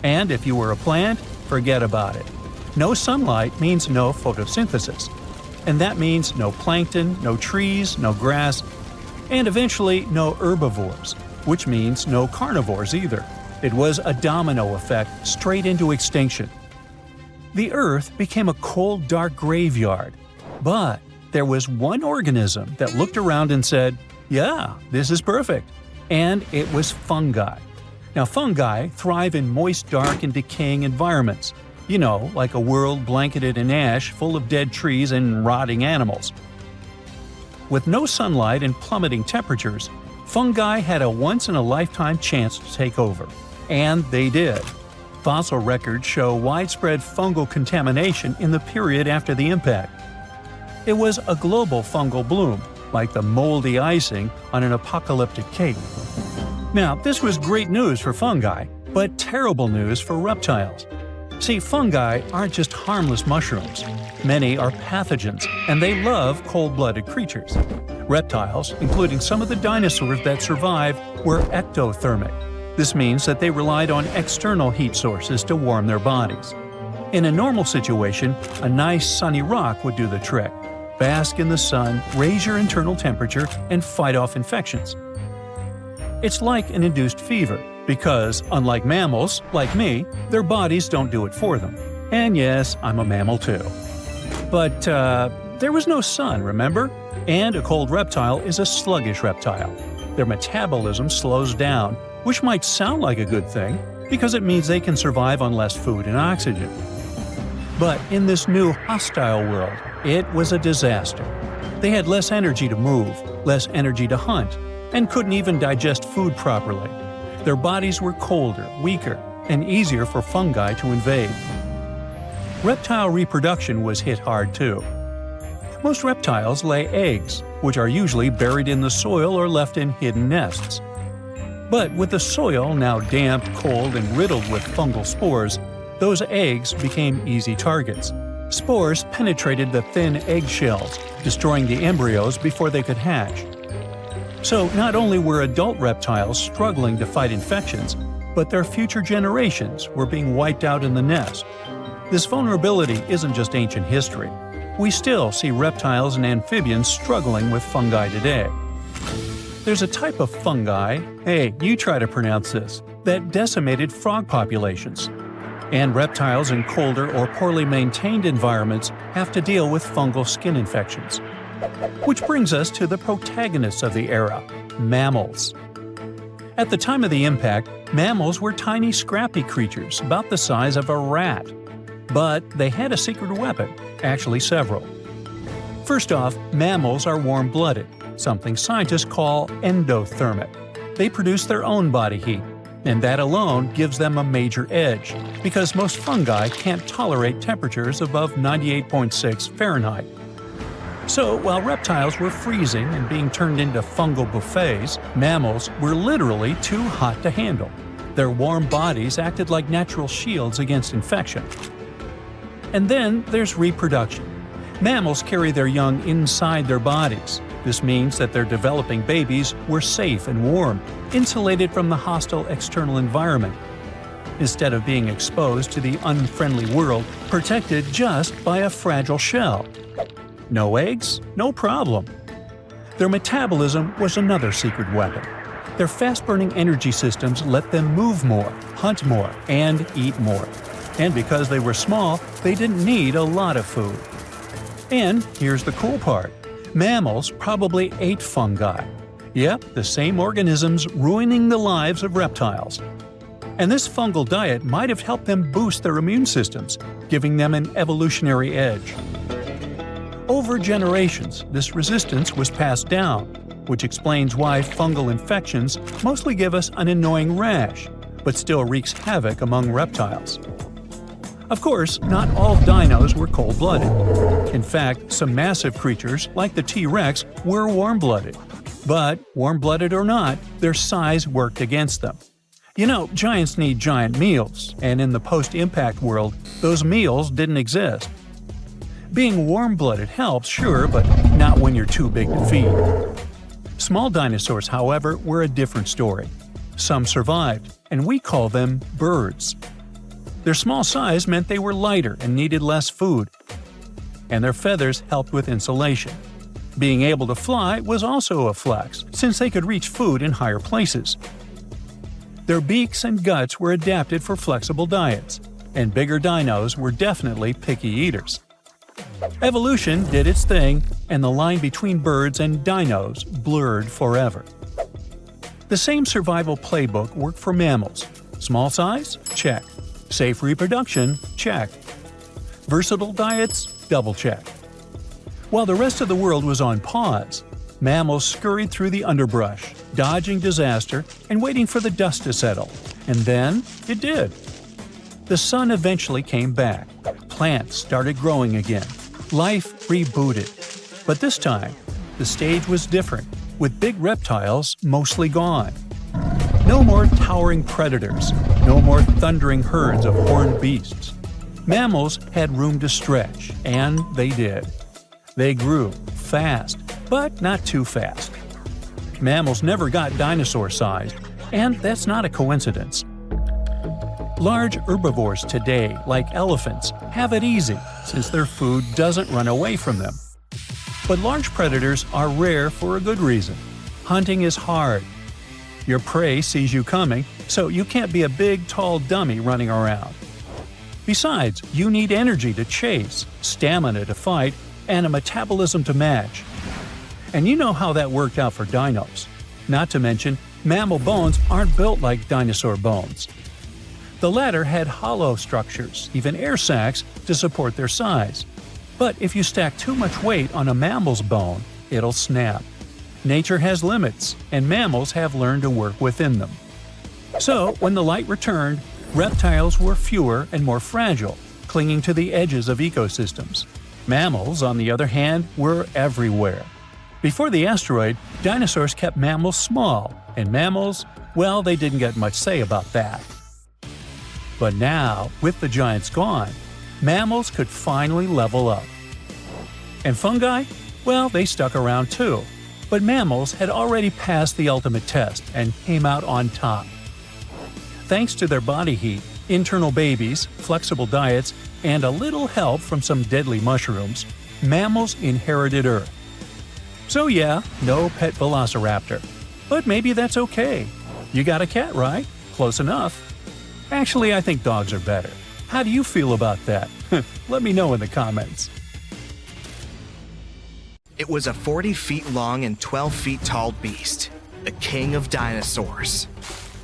And if you were a plant, forget about it. No sunlight means no photosynthesis. And that means no plankton, no trees, no grass, and eventually no herbivores, which means no carnivores either. It was a domino effect straight into extinction. The Earth became a cold, dark graveyard. But there was one organism that looked around and said, yeah, this is perfect. And it was fungi. Now, fungi thrive in moist, dark, and decaying environments. Like a world blanketed in ash full of dead trees and rotting animals. With no sunlight and plummeting temperatures, fungi had a once-in-a-lifetime chance to take over. And they did. Fossil records show widespread fungal contamination in the period after the impact. It was a global fungal bloom, like the moldy icing on an apocalyptic cake. Now, this was great news for fungi, but terrible news for reptiles. See, fungi aren't just harmless mushrooms. Many are pathogens, and they love cold-blooded creatures. Reptiles, including some of the dinosaurs that survived, were ectothermic. This means that they relied on external heat sources to warm their bodies. In a normal situation, a nice sunny rock would do the trick. Bask in the sun, raise your internal temperature, and fight off infections. It's like an induced fever, because, unlike mammals, like me, their bodies don't do it for them. And yes, I'm a mammal too. But, there was no sun, remember? And a cold reptile is a sluggish reptile. Their metabolism slows down, which might sound like a good thing because it means they can survive on less food and oxygen. But in this new hostile world, it was a disaster. They had less energy to move, less energy to hunt, and couldn't even digest food properly. Their bodies were colder, weaker, and easier for fungi to invade. Reptile reproduction was hit hard too. Most reptiles lay eggs, which are usually buried in the soil or left in hidden nests. But with the soil now damp, cold, and riddled with fungal spores, those eggs became easy targets. Spores penetrated the thin egg shells, destroying the embryos before they could hatch. So not only were adult reptiles struggling to fight infections, but their future generations were being wiped out in the nest. This vulnerability isn't just ancient history. We still see reptiles and amphibians struggling with fungi today. There's a type of fungi, hey, you try to pronounce this, that decimated frog populations. And reptiles in colder or poorly maintained environments have to deal with fungal skin infections. Which brings us to the protagonists of the era, mammals. At the time of the impact, mammals were tiny scrappy creatures about the size of a rat. But they had a secret weapon, actually several. First off, mammals are warm-blooded, something scientists call endothermic. They produce their own body heat, and that alone gives them a major edge, because most fungi can't tolerate temperatures above 98.6 Fahrenheit. So, while reptiles were freezing and being turned into fungal buffets, mammals were literally too hot to handle. Their warm bodies acted like natural shields against infection. And then there's reproduction. Mammals carry their young inside their bodies. This means that their developing babies were safe and warm, insulated from the hostile external environment, instead of being exposed to the unfriendly world, protected just by a fragile shell. No eggs? No problem. Their metabolism was another secret weapon. Their fast-burning energy systems let them move more, hunt more, and eat more. And because they were small, they didn't need a lot of food. And here's the cool part. Mammals probably ate fungi. Yep, the same organisms ruining the lives of reptiles. And this fungal diet might have helped them boost their immune systems, giving them an evolutionary edge. Over generations, this resistance was passed down, which explains why fungal infections mostly give us an annoying rash, but still wreaks havoc among reptiles. Of course, not all dinos were cold-blooded. In fact, some massive creatures, like the T-Rex, were warm-blooded. But, warm-blooded or not, their size worked against them. You know, giants need giant meals, and in the post-impact world, those meals didn't exist. Being warm-blooded helps, sure, but not when you're too big to feed. Small dinosaurs, however, were a different story. Some survived, and we call them birds. Their small size meant they were lighter and needed less food, and their feathers helped with insulation. Being able to fly was also a flex, since they could reach food in higher places. Their beaks and guts were adapted for flexible diets, and bigger dinos were definitely picky eaters. Evolution did its thing, and the line between birds and dinos blurred forever. The same survival playbook worked for mammals. Small size? Check. Safe reproduction? Check. Versatile diets? Double check. While the rest of the world was on pause, mammals scurried through the underbrush, dodging disaster and waiting for the dust to settle. And then it did. The sun eventually came back. Plants started growing again. Life rebooted. But this time, the stage was different, with big reptiles mostly gone. No more towering predators, no more thundering herds of horned beasts. Mammals had room to stretch, and they did. They grew fast, but not too fast. Mammals never got dinosaur-sized, and that's not a coincidence. Large herbivores today, like elephants, have it easy since their food doesn't run away from them. But large predators are rare for a good reason. Hunting is hard. Your prey sees you coming, so you can't be a big, tall dummy running around. Besides, you need energy to chase, stamina to fight, and a metabolism to match. And you know how that worked out for dinos. Not to mention, mammal bones aren't built like dinosaur bones. The latter had hollow structures, even air sacs, to support their size. But if you stack too much weight on a mammal's bone, it'll snap. Nature has limits, and mammals have learned to work within them. So, when the light returned, reptiles were fewer and more fragile, clinging to the edges of ecosystems. Mammals, on the other hand, were everywhere. Before the asteroid, dinosaurs kept mammals small, and mammals, well, they didn't get much say about that. But now, with the giants gone, mammals could finally level up. And fungi? Well, they stuck around too. But mammals had already passed the ultimate test and came out on top. Thanks to their body heat, internal babies, flexible diets, and a little help from some deadly mushrooms, mammals inherited Earth. So yeah, no pet velociraptor. But maybe that's okay. You got a cat, right? Close enough. Actually, I think dogs are better. How do you feel about that? Let me know in the comments. It was a 40 feet long and 12 feet tall beast, the king of dinosaurs.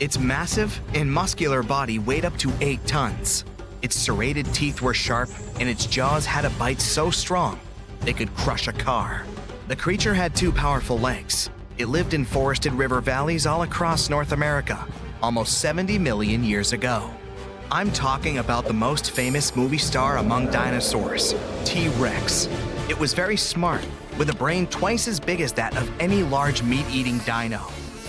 Its massive and muscular body weighed up to 8 tons. Its serrated teeth were sharp, and its jaws had a bite so strong they could crush a car. The creature had 2 powerful legs. It lived in forested river valleys all across North America, almost 70 million years ago. I'm talking about the most famous movie star among dinosaurs, T-Rex. It was very smart, with a brain twice as big as that of any large meat-eating dino.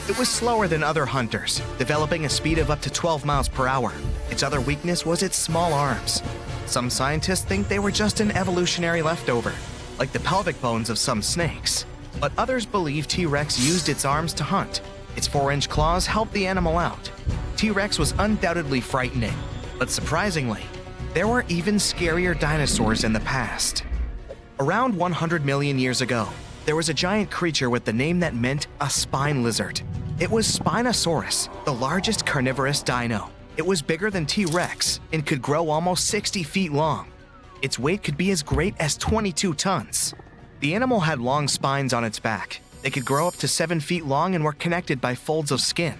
It was slower than other hunters, developing a speed of up to 12 miles per hour. Its other weakness was its small arms. Some scientists think they were just an evolutionary leftover, like the pelvic bones of some snakes. But others believe T-Rex used its arms to hunt. Its 4-inch claws helped the animal out. T-Rex was undoubtedly frightening, but surprisingly, there were even scarier dinosaurs in the past. Around 100 million years ago, there was a giant creature with the name that meant a spine lizard. It was Spinosaurus, the largest carnivorous dino. It was bigger than T-Rex and could grow almost 60 feet long. Its weight could be as great as 22 tons. The animal had long spines on its back. They could grow up to 7 feet long and were connected by folds of skin.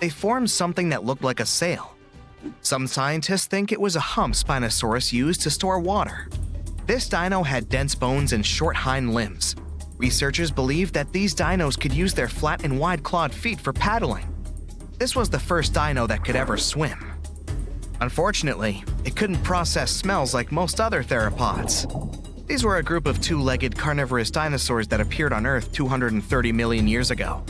They formed something that looked like a sail. Some scientists think it was a hump Spinosaurus used to store water. This dino had dense bones and short hind limbs. Researchers believe that these dinos could use their flat and wide-clawed feet for paddling. This was the first dino that could ever swim. Unfortunately, it couldn't process smells like most other theropods. These were a group of 2-legged carnivorous dinosaurs that appeared on Earth 230 million years ago.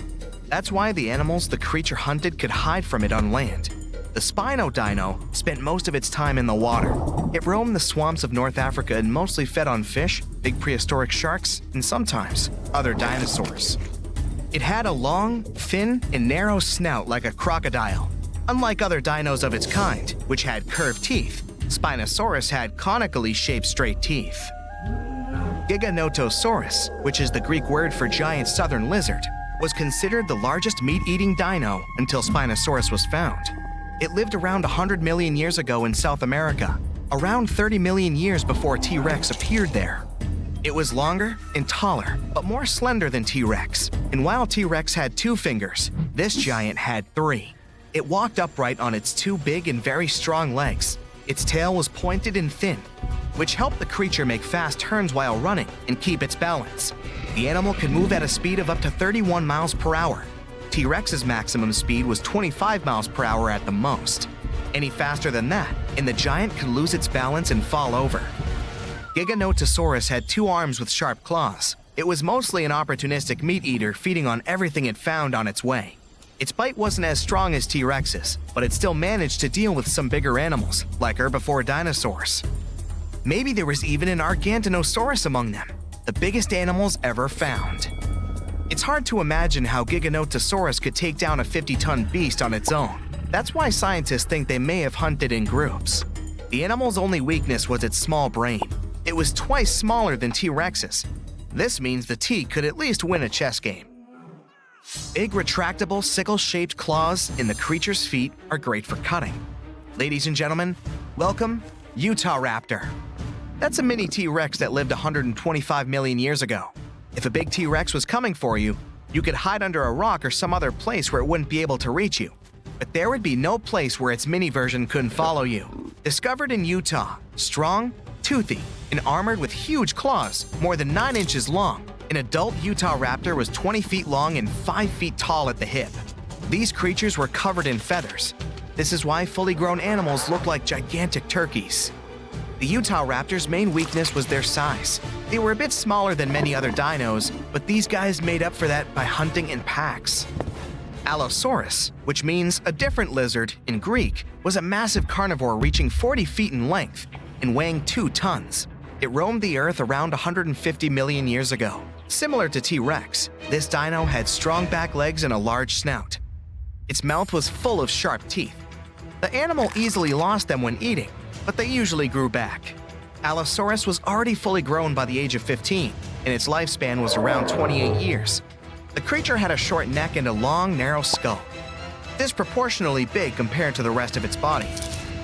That's why the animals the creature hunted could hide from it on land. The Spino dino spent most of its time in the water. It roamed the swamps of North Africa and mostly fed on fish, big prehistoric sharks, and sometimes other dinosaurs. It had a long, thin, and narrow snout like a crocodile. Unlike other dinos of its kind, which had curved teeth, Spinosaurus had conically shaped straight teeth. Giganotosaurus, which is the Greek word for giant southern lizard, was considered the largest meat-eating dino until Spinosaurus was found. It lived around 100 million years ago in South America, around 30 million years before T-Rex appeared there. It was longer and taller, but more slender than T-Rex. And while T-Rex had 2 fingers, this giant had 3. It walked upright on its 2 big and very strong legs. Its tail was pointed and thin, which helped the creature make fast turns while running and keep its balance. The animal could move at a speed of up to 31 miles per hour. T-Rex's maximum speed was 25 miles per hour at the most. Any faster than that, and the giant could lose its balance and fall over. Giganotosaurus had 2 arms with sharp claws. It was mostly an opportunistic meat-eater feeding on everything it found on its way. Its bite wasn't as strong as T-Rex's, but it still managed to deal with some bigger animals, like herbivore dinosaurs. Maybe there was even an Argentinosaurus among them, the biggest animals ever found. It's hard to imagine how Giganotosaurus could take down a 50-ton beast on its own. That's why scientists think they may have hunted in groups. The animal's only weakness was its small brain. It was twice smaller than T-Rex's. This means the T could at least win a chess game. Big retractable sickle-shaped claws in the creature's feet are great for cutting. Ladies and gentlemen, welcome Utahraptor. That's a mini T-Rex that lived 125 million years ago. If a big T-Rex was coming for you, You could hide under a rock or some other place where it wouldn't be able to reach you. But there would be no place where its mini version couldn't follow you. Discovered in Utah, strong, toothy, and armored with huge claws, more than 9 inches long, an adult Utah raptor was 20 feet long and 5 feet tall at the hip. These creatures were covered in feathers. This is why fully grown animals look like gigantic turkeys. The Utah raptor's main weakness was their size. They were a bit smaller than many other dinos, but these guys made up for that by hunting in packs. Allosaurus, which means a different lizard in Greek, was a massive carnivore reaching 40 feet in length and weighing 2 tons. It roamed the Earth around 150 million years ago. Similar to T-Rex, this dino had strong back legs and a large snout. Its mouth was full of sharp teeth. The animal easily lost them when eating, but they usually grew back. Allosaurus was already fully grown by the age of 15, and its lifespan was around 28 years. The creature had a short neck and a long, narrow skull, disproportionately big compared to the rest of its body.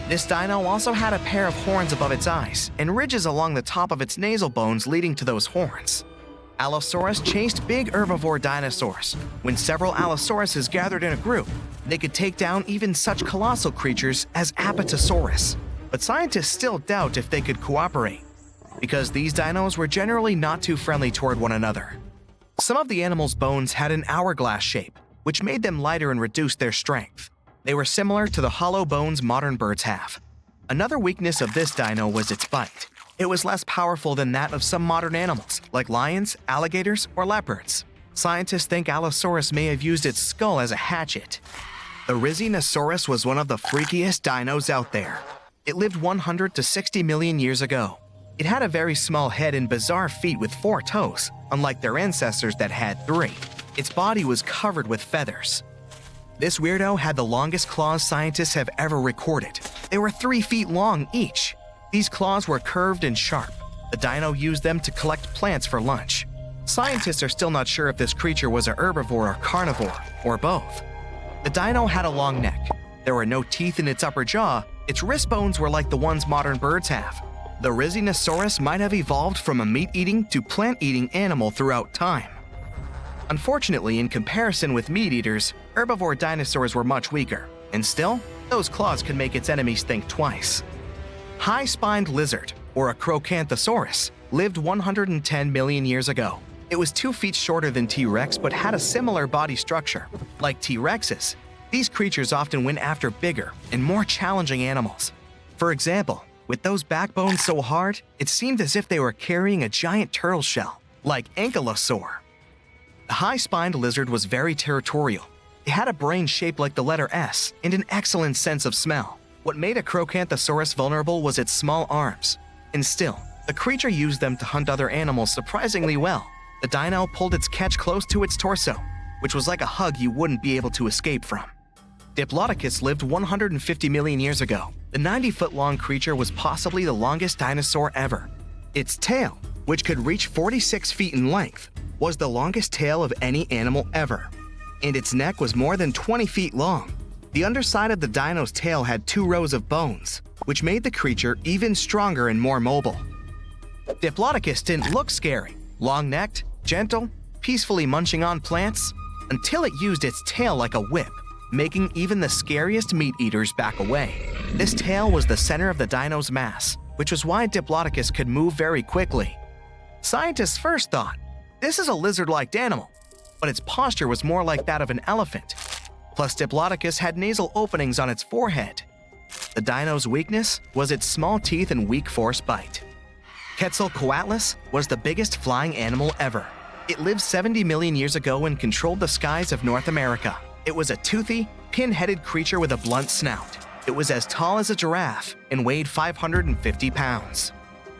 This dino also had a pair of horns above its eyes and ridges along the top of its nasal bones leading to those horns. Allosaurus chased big herbivore dinosaurs. When several Allosauruses gathered in a group, they could take down even such colossal creatures as Apatosaurus. But scientists still doubt if they could cooperate, because these dinos were generally not too friendly toward one another. Some of the animal's bones had an hourglass shape, which made them lighter and reduced their strength. They were similar to the hollow bones modern birds have. Another weakness of this dino was its bite. It was less powerful than that of some modern animals, like lions, alligators, or leopards. Scientists think Allosaurus may have used its skull as a hatchet. The Rhizinosaurus was one of the freakiest dinos out there. It lived 100 to 60 million years ago. It had a very small head and bizarre feet with 4 toes, unlike their ancestors that had 3. Its body was covered with feathers. This weirdo had the longest claws scientists have ever recorded. They were 3 feet long each. These claws were curved and sharp. The dino used them to collect plants for lunch. Scientists are still not sure if this creature was a herbivore or carnivore, or both. The dino had a long neck. There were no teeth in its upper jaw. Its wrist bones were like the ones modern birds have. The Rhizinosaurus might have evolved from a meat-eating to plant-eating animal throughout time. Unfortunately, in comparison with meat-eaters, herbivore dinosaurs were much weaker, and still, those claws could make its enemies think twice. High-spined lizard, or a Crocanthosaurus, lived 110 million years ago. It was 2 feet shorter than T-Rex but had a similar body structure. Like T-Rexes, these creatures often went after bigger and more challenging animals. For example, with those backbones so hard, it seemed as if they were carrying a giant turtle shell, like Ankylosaur. The high-spined lizard was very territorial. It had a brain shaped like the letter S and an excellent sense of smell. What made a Crocanthosaurus vulnerable was its small arms. And still, the creature used them to hunt other animals surprisingly well. The dino pulled its catch close to its torso, which was like a hug you wouldn't be able to escape from. Diplodocus lived 150 million years ago. The 90-foot-long creature was possibly the longest dinosaur ever. Its tail, which could reach 46 feet in length, was the longest tail of any animal ever. And its neck was more than 20 feet long. The underside of the dino's tail had 2 rows of bones, which made the creature even stronger and more mobile. Diplodocus didn't look scary, long-necked, gentle, peacefully munching on plants, until it used its tail like a whip, making even the scariest meat-eaters back away. This tail was the center of the dino's mass, which was why Diplodocus could move very quickly. Scientists first thought, this is a lizard-like animal, but its posture was more like that of an elephant. Plus, Diplodocus had nasal openings on its forehead. The dino's weakness was its small teeth and weak force bite. Quetzalcoatlus was the biggest flying animal ever. It lived 70 million years ago and controlled the skies of North America. It was a toothy, pin-headed creature with a blunt snout. It was as tall as a giraffe and weighed 550 pounds.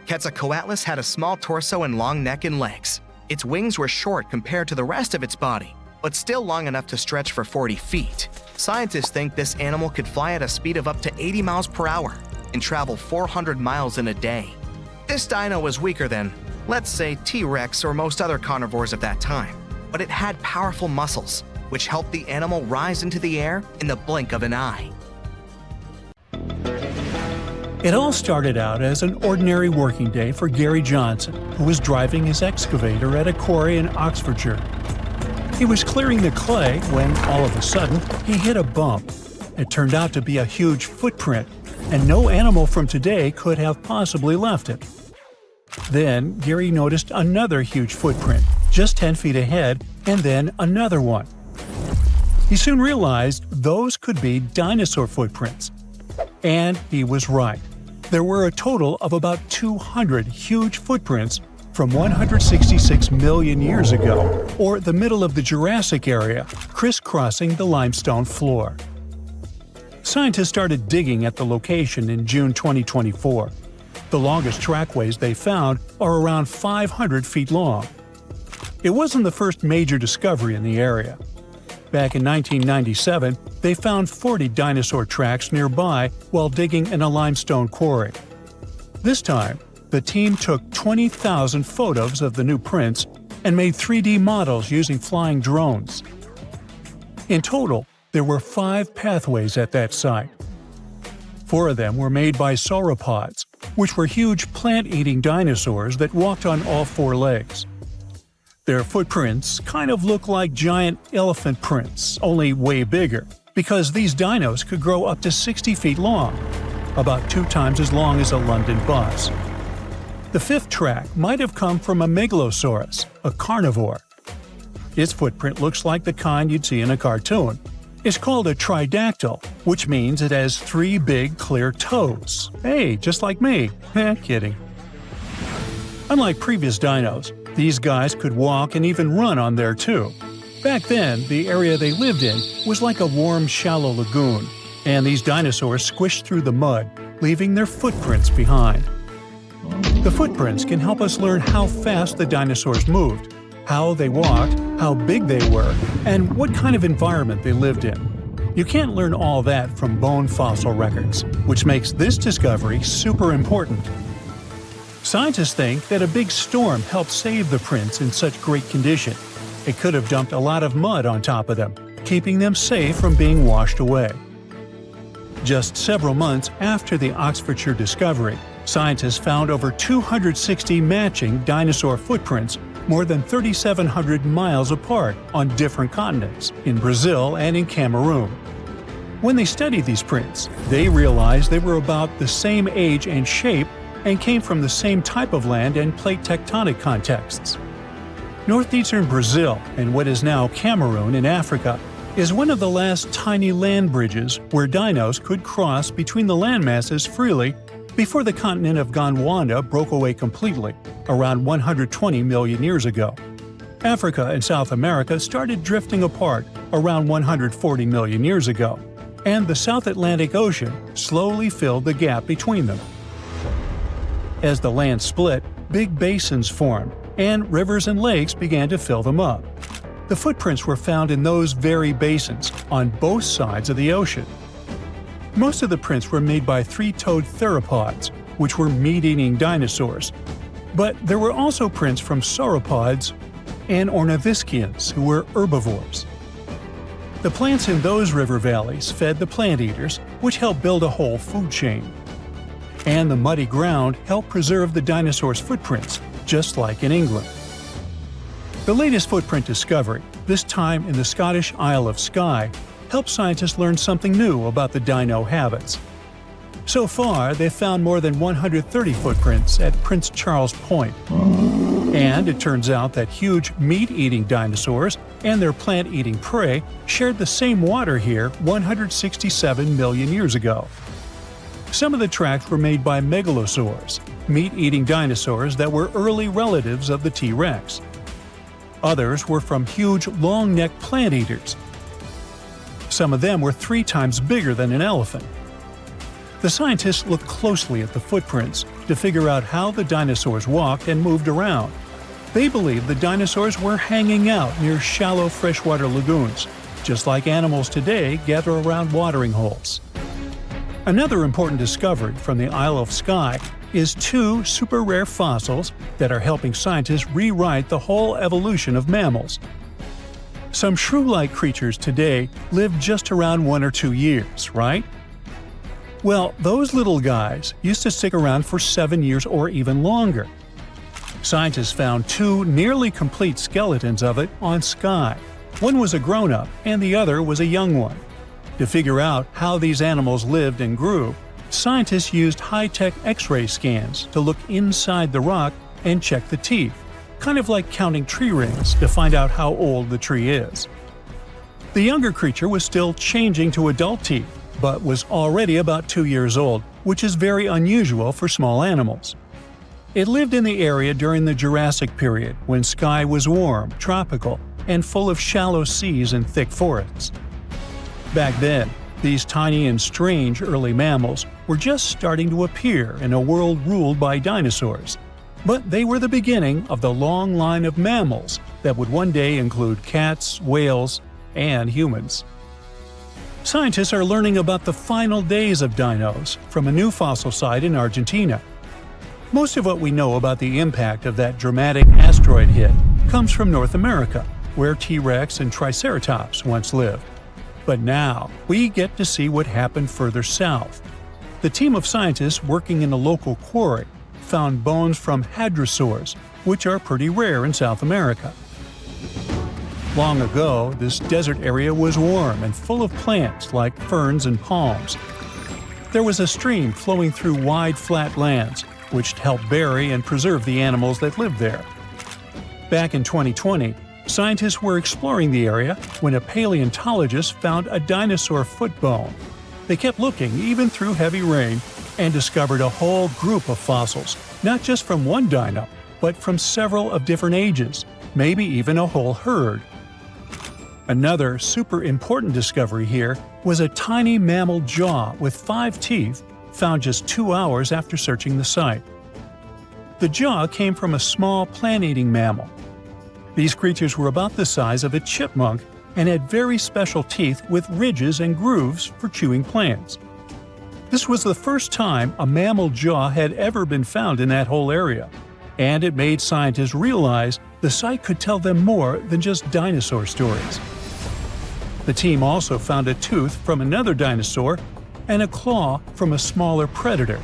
Quetzalcoatlus had a small torso and long neck and legs. Its wings were short compared to the rest of its body, but still long enough to stretch for 40 feet. Scientists think this animal could fly at a speed of up to 80 miles per hour and travel 400 miles in a day. This dino was weaker than, let's say, T-Rex or most other carnivores of that time, but it had powerful muscles, which helped the animal rise into the air in the blink of an eye. It all started out as an ordinary working day for Gary Johnson, who was driving his excavator at a quarry in Oxfordshire. He was clearing the clay when, all of a sudden, he hit a bump. It turned out to be a huge footprint, and no animal from today could have possibly left it. Then, Gary noticed another huge footprint, just 10 feet ahead, and then another one. He soon realized those could be dinosaur footprints. And he was right. There were a total of about 200 huge footprints from 166 million years ago, or the middle of the Jurassic area, crisscrossing the limestone floor. Scientists started digging at the location in June 2024. The longest trackways they found are around 500 feet long. It wasn't the first major discovery in the area. Back in 1997, they found 40 dinosaur tracks nearby while digging in a limestone quarry. This time, the team took 20,000 photos of the new prints and made 3D models using flying drones. In total, there were 5 pathways at that site. 4 of them were made by sauropods, which were huge plant-eating dinosaurs that walked on all 4 legs. Their footprints kind of look like giant elephant prints, only way bigger, because these dinos could grow up to 60 feet long, about 2 times as long as a London bus. The 5th track might have come from a megalosaurus, a carnivore. Its footprint looks like the kind you'd see in a cartoon. It's called a tridactyl, which means it has 3 big, clear toes. Hey, just like me. Kidding. Unlike previous dinos, these guys could walk and even run on there too. Back then, the area they lived in was like a warm, shallow lagoon, and these dinosaurs squished through the mud, leaving their footprints behind. The footprints can help us learn how fast the dinosaurs moved, how they walked, how big they were, and what kind of environment they lived in. You can't learn all that from bone fossil records, which makes this discovery super important. Scientists think that a big storm helped save the prints in such great condition. It could have dumped a lot of mud on top of them, keeping them safe from being washed away. Just several months after the Oxfordshire discovery, scientists found over 260 matching dinosaur footprints more than 3,700 miles apart on different continents, in Brazil and in Cameroon. When they studied these prints, they realized they were about the same age and shape and came from the same type of land and plate tectonic contexts. Northeastern Brazil and what is now Cameroon in Africa is one of the last tiny land bridges where dinos could cross between the landmasses freely before the continent of Gondwana broke away completely, around 120 million years ago. Africa and South America started drifting apart around 140 million years ago, and the South Atlantic Ocean slowly filled the gap between them. As the land split, big basins formed, and rivers and lakes began to fill them up. The footprints were found in those very basins, on both sides of the ocean. Most of the prints were made by 3-toed theropods, which were meat-eating dinosaurs. But there were also prints from sauropods and ornithischians, who were herbivores. The plants in those river valleys fed the plant eaters, which helped build a whole food chain. And the muddy ground helped preserve the dinosaurs' footprints, just like in England. The latest footprint discovery, this time in the Scottish Isle of Skye, helped scientists learn something new about the dino habits. So far, they've found more than 130 footprints at Prince Charles Point. And it turns out that huge meat-eating dinosaurs and their plant-eating prey shared the same water here 167 million years ago. Some of the tracks were made by megalosaurs, meat-eating dinosaurs that were early relatives of the T-Rex. Others were from huge, long-necked plant eaters. Some of them were 3 times bigger than an elephant. The scientists looked closely at the footprints to figure out how the dinosaurs walked and moved around. They believe the dinosaurs were hanging out near shallow freshwater lagoons, just like animals today gather around watering holes. Another important discovery from the Isle of Skye is 2 super rare fossils that are helping scientists rewrite the whole evolution of mammals. Some shrew-like creatures today live just around 1 or 2 years, right? Well, those little guys used to stick around for 7 years or even longer. Scientists found 2 nearly complete skeletons of it on Skye. One was a grown-up and the other was a young one. To figure out how these animals lived and grew, scientists used high-tech X-ray scans to look inside the rock and check the teeth, kind of like counting tree rings to find out how old the tree is. The younger creature was still changing to adult teeth, but was already about 2 years old, which is very unusual for small animals. It lived in the area during the Jurassic period, when sky was warm, tropical, and full of shallow seas and thick forests. Back then, these tiny and strange early mammals were just starting to appear in a world ruled by dinosaurs. But they were the beginning of the long line of mammals that would one day include cats, whales, and humans. Scientists are learning about the final days of dinos from a new fossil site in Argentina. Most of what we know about the impact of that dramatic asteroid hit comes from North America, where T-Rex and Triceratops once lived. But now, we get to see what happened further south. The team of scientists working in a local quarry found bones from hadrosaurs, which are pretty rare in South America. Long ago, this desert area was warm and full of plants like ferns and palms. There was a stream flowing through wide flat lands, which helped bury and preserve the animals that lived there. Back in 2020, scientists were exploring the area when a paleontologist found a dinosaur foot bone. They kept looking even through heavy rain and discovered a whole group of fossils, not just from one dino, but from several of different ages, maybe even a whole herd. Another super important discovery here was a tiny mammal jaw with 5 teeth found just 2 hours after searching the site. The jaw came from a small plant-eating mammal. These creatures were about the size of a chipmunk and had very special teeth with ridges and grooves for chewing plants. This was the first time a mammal jaw had ever been found in that whole area, and it made scientists realize the site could tell them more than just dinosaur stories. The team also found a tooth from another dinosaur and a claw from a smaller predator.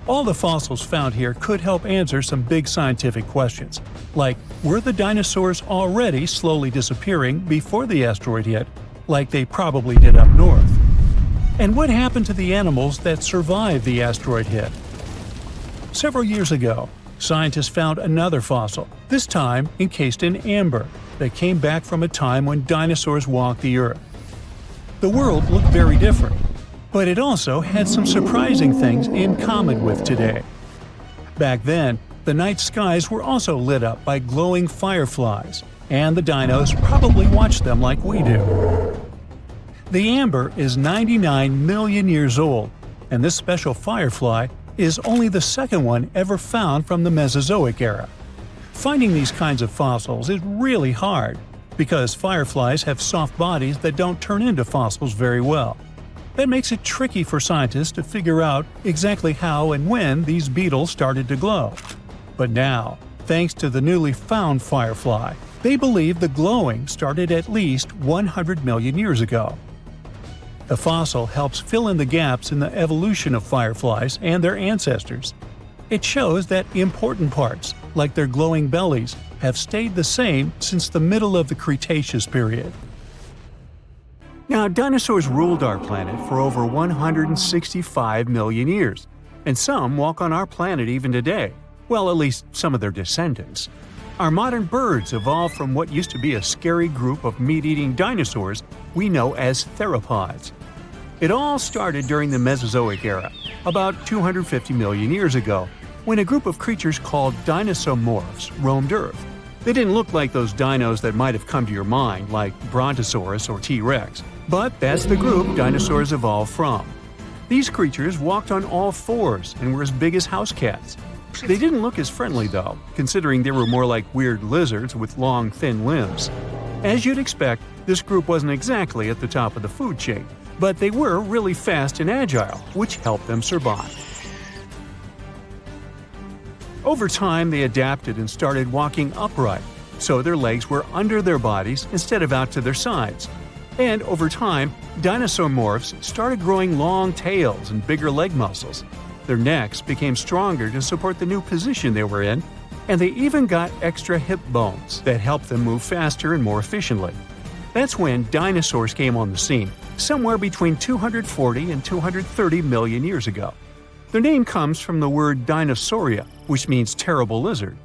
All the fossils found here could help answer some big scientific questions, like were the dinosaurs already slowly disappearing before the asteroid hit, like they probably did up north? And what happened to the animals that survived the asteroid hit? Several years ago, scientists found another fossil, this time encased in amber, that came back from a time when dinosaurs walked the Earth. The world looked very different, but it also had some surprising things in common with today. Back then, the night skies were also lit up by glowing fireflies, and the dinos probably watched them like we do. The amber is 99 million years old, and this special firefly is only the second one ever found from the Mesozoic era. Finding these kinds of fossils is really hard, because fireflies have soft bodies that don't turn into fossils very well. That makes it tricky for scientists to figure out exactly how and when these beetles started to glow. But now, thanks to the newly found firefly, they believe the glowing started at least 100 million years ago. The fossil helps fill in the gaps in the evolution of fireflies and their ancestors. It shows that important parts, like their glowing bellies, have stayed the same since the middle of the Cretaceous period. Now, dinosaurs ruled our planet for over 165 million years, and some walk on our planet even today. Well, at least some of their descendants. Our modern birds evolved from what used to be a scary group of meat-eating dinosaurs we know as theropods. It all started during the Mesozoic era, about 250 million years ago, when a group of creatures called dinosaurs roamed Earth. They didn't look like those dinos that might have come to your mind, like Brontosaurus or T-Rex, but that's the group dinosaurs evolved from. These creatures walked on all fours and were as big as house cats. They didn't look as friendly though, considering they were more like weird lizards with long, thin limbs. As you'd expect, this group wasn't exactly at the top of the food chain, but they were really fast and agile, which helped them survive. Over time, they adapted and started walking upright, so their legs were under their bodies instead of out to their sides. And over time, dinosaurs started growing long tails and bigger leg muscles. Their necks became stronger to support the new position they were in, And they even got extra hip bones that helped them move faster and more efficiently. That's when dinosaurs came on the scene, somewhere between 240 and 230 million years ago. Their name comes from the word dinosauria, which means terrible lizard.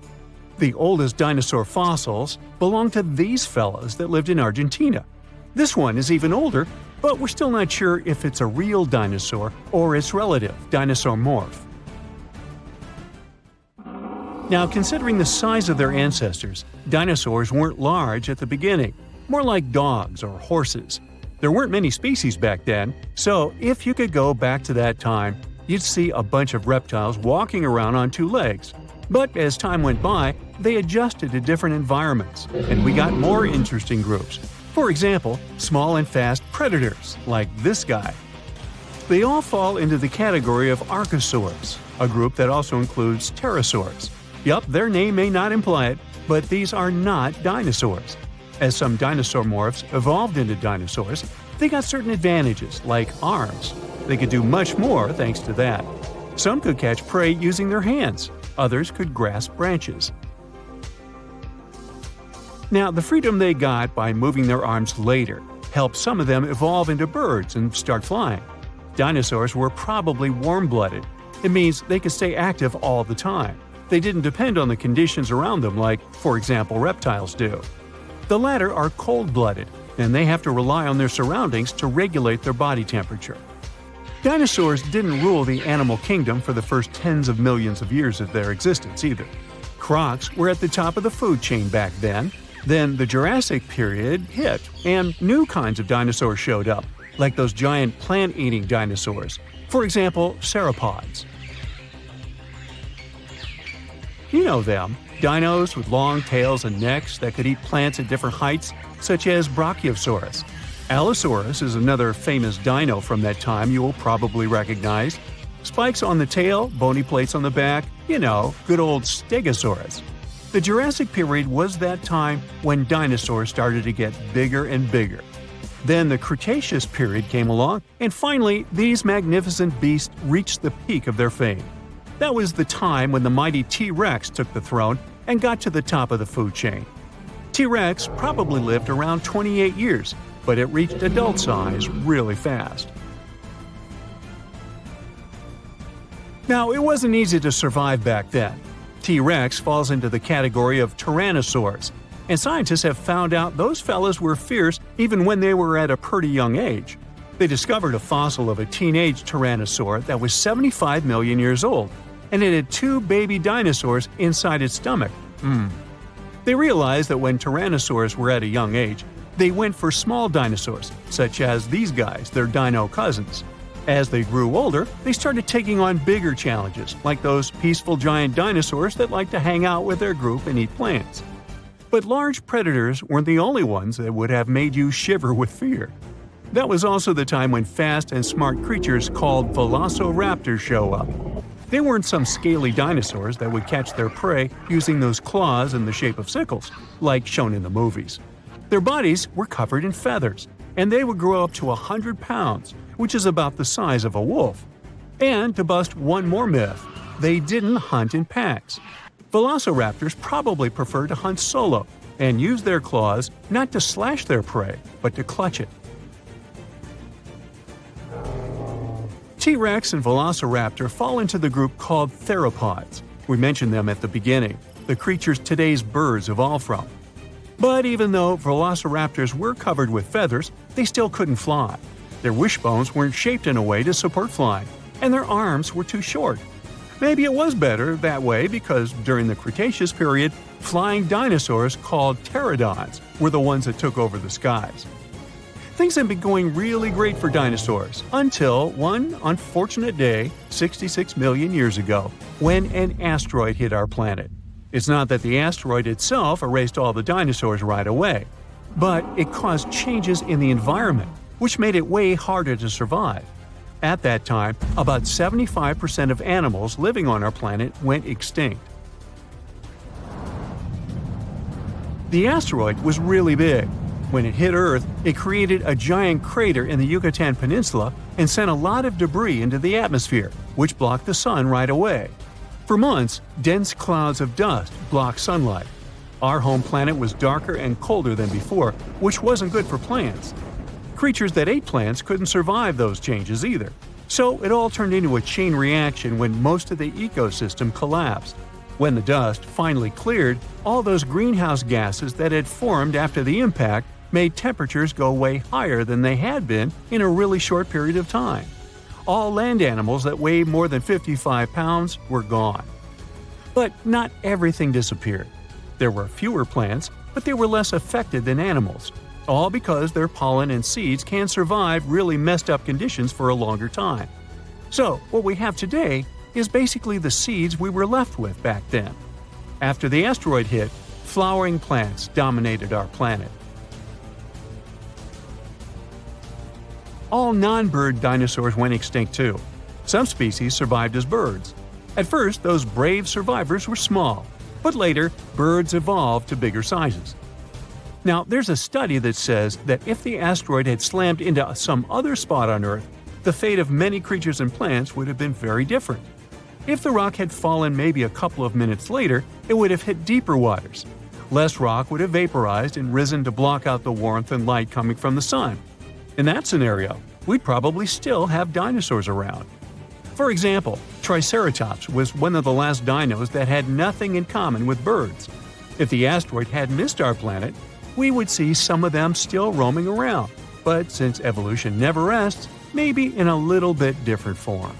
The oldest dinosaur fossils belong to these fellas that lived in Argentina. This one is even older, but we're still not sure if it's a real dinosaur or its relative, dinosaur morph. Now, considering the size of their ancestors, dinosaurs weren't large at the beginning, more like dogs or horses. There weren't many species back then, so if you could go back to that time, you'd see a bunch of reptiles walking around on two legs. But as time went by, they adjusted to different environments, and we got more interesting groups. For example, small and fast predators, like this guy. They all fall into the category of archosaurs, a group that also includes pterosaurs. Yup, their name may not imply it, but these are not dinosaurs. As some dinosaur morphs evolved into dinosaurs, they got certain advantages, like arms. They could do much more thanks to that. Some could catch prey using their hands. Others could grasp branches. Now, the freedom they got by moving their arms later helped some of them evolve into birds and start flying. Dinosaurs were probably warm-blooded. It means they could stay active all the time. They didn't depend on the conditions around them like, for example, reptiles do. The latter are cold-blooded, and they have to rely on their surroundings to regulate their body temperature. Dinosaurs didn't rule the animal kingdom for the first tens of millions of years of their existence either. Crocs were at the top of the food chain back then. Then the Jurassic period hit, and new kinds of dinosaurs showed up, like those giant plant-eating dinosaurs, for example, sauropods. You know them, dinos with long tails and necks that could eat plants at different heights, such as Brachiosaurus. Allosaurus is another famous dino from that time you will probably recognize. Spikes on the tail, bony plates on the back, you know, good old Stegosaurus. The Jurassic period was that time when dinosaurs started to get bigger and bigger. Then the Cretaceous period came along, and finally these magnificent beasts reached the peak of their fame. That was the time when the mighty T-Rex took the throne and got to the top of the food chain. T-Rex probably lived around 28 years, but it reached adult size really fast. Now, it wasn't easy to survive back then. T-Rex falls into the category of tyrannosaurs, and scientists have found out those fellas were fierce even when they were at a pretty young age. They discovered a fossil of a teenage tyrannosaur that was 75 million years old, and it had two baby dinosaurs inside its stomach. They realized that when tyrannosaurs were at a young age, they went for small dinosaurs, such as these guys, their dino cousins. As they grew older, they started taking on bigger challenges, like those peaceful giant dinosaurs that like to hang out with their group and eat plants. But large predators weren't the only ones that would have made you shiver with fear. That was also the time when fast and smart creatures called velociraptors show up. They weren't some scaly dinosaurs that would catch their prey using those claws in the shape of sickles, like shown in the movies. Their bodies were covered in feathers, and they would grow up to 100 pounds, which is about the size of a wolf. And to bust one more myth, they didn't hunt in packs. Velociraptors probably preferred to hunt solo and use their claws not to slash their prey, but to clutch it. T-Rex and Velociraptor fall into the group called theropods. We mentioned them at the beginning, the creatures today's birds evolved from. But even though velociraptors were covered with feathers, they still couldn't fly. Their wishbones weren't shaped in a way to support flying, and their arms were too short. Maybe it was better that way because during the Cretaceous period, flying dinosaurs called pterodons were the ones that took over the skies. Things had been going really great for dinosaurs until one unfortunate day 66 million years ago when an asteroid hit our planet. It's not that the asteroid itself erased all the dinosaurs right away, but it caused changes in the environment, which made it way harder to survive. At that time, about 75% of animals living on our planet went extinct. The asteroid was really big. When it hit Earth, it created a giant crater in the Yucatan Peninsula and sent a lot of debris into the atmosphere, which blocked the sun right away. For months, dense clouds of dust blocked sunlight. Our home planet was darker and colder than before, which wasn't good for plants. Creatures that ate plants couldn't survive those changes either. So it all turned into a chain reaction when most of the ecosystem collapsed. When the dust finally cleared, all those greenhouse gases that had formed after the impact made temperatures go way higher than they had been in a really short period of time. All land animals that weighed more than 55 pounds were gone. But not everything disappeared. There were fewer plants, but they were less affected than animals, all because their pollen and seeds can survive really messed up conditions for a longer time. So, what we have today is basically the seeds we were left with back then. After the asteroid hit, flowering plants dominated our planet. All non-bird dinosaurs went extinct too. Some species survived as birds. At first, those brave survivors were small, but later, birds evolved to bigger sizes. Now, there's a study that says that if the asteroid had slammed into some other spot on Earth, the fate of many creatures and plants would have been very different. If the rock had fallen maybe a couple of minutes later, it would have hit deeper waters. Less rock would have vaporized and risen to block out the warmth and light coming from the sun. In that scenario, we'd probably still have dinosaurs around. For example, Triceratops was one of the last dinos that had nothing in common with birds. If the asteroid had missed our planet, we would see some of them still roaming around, but since evolution never rests, maybe in a little bit different form.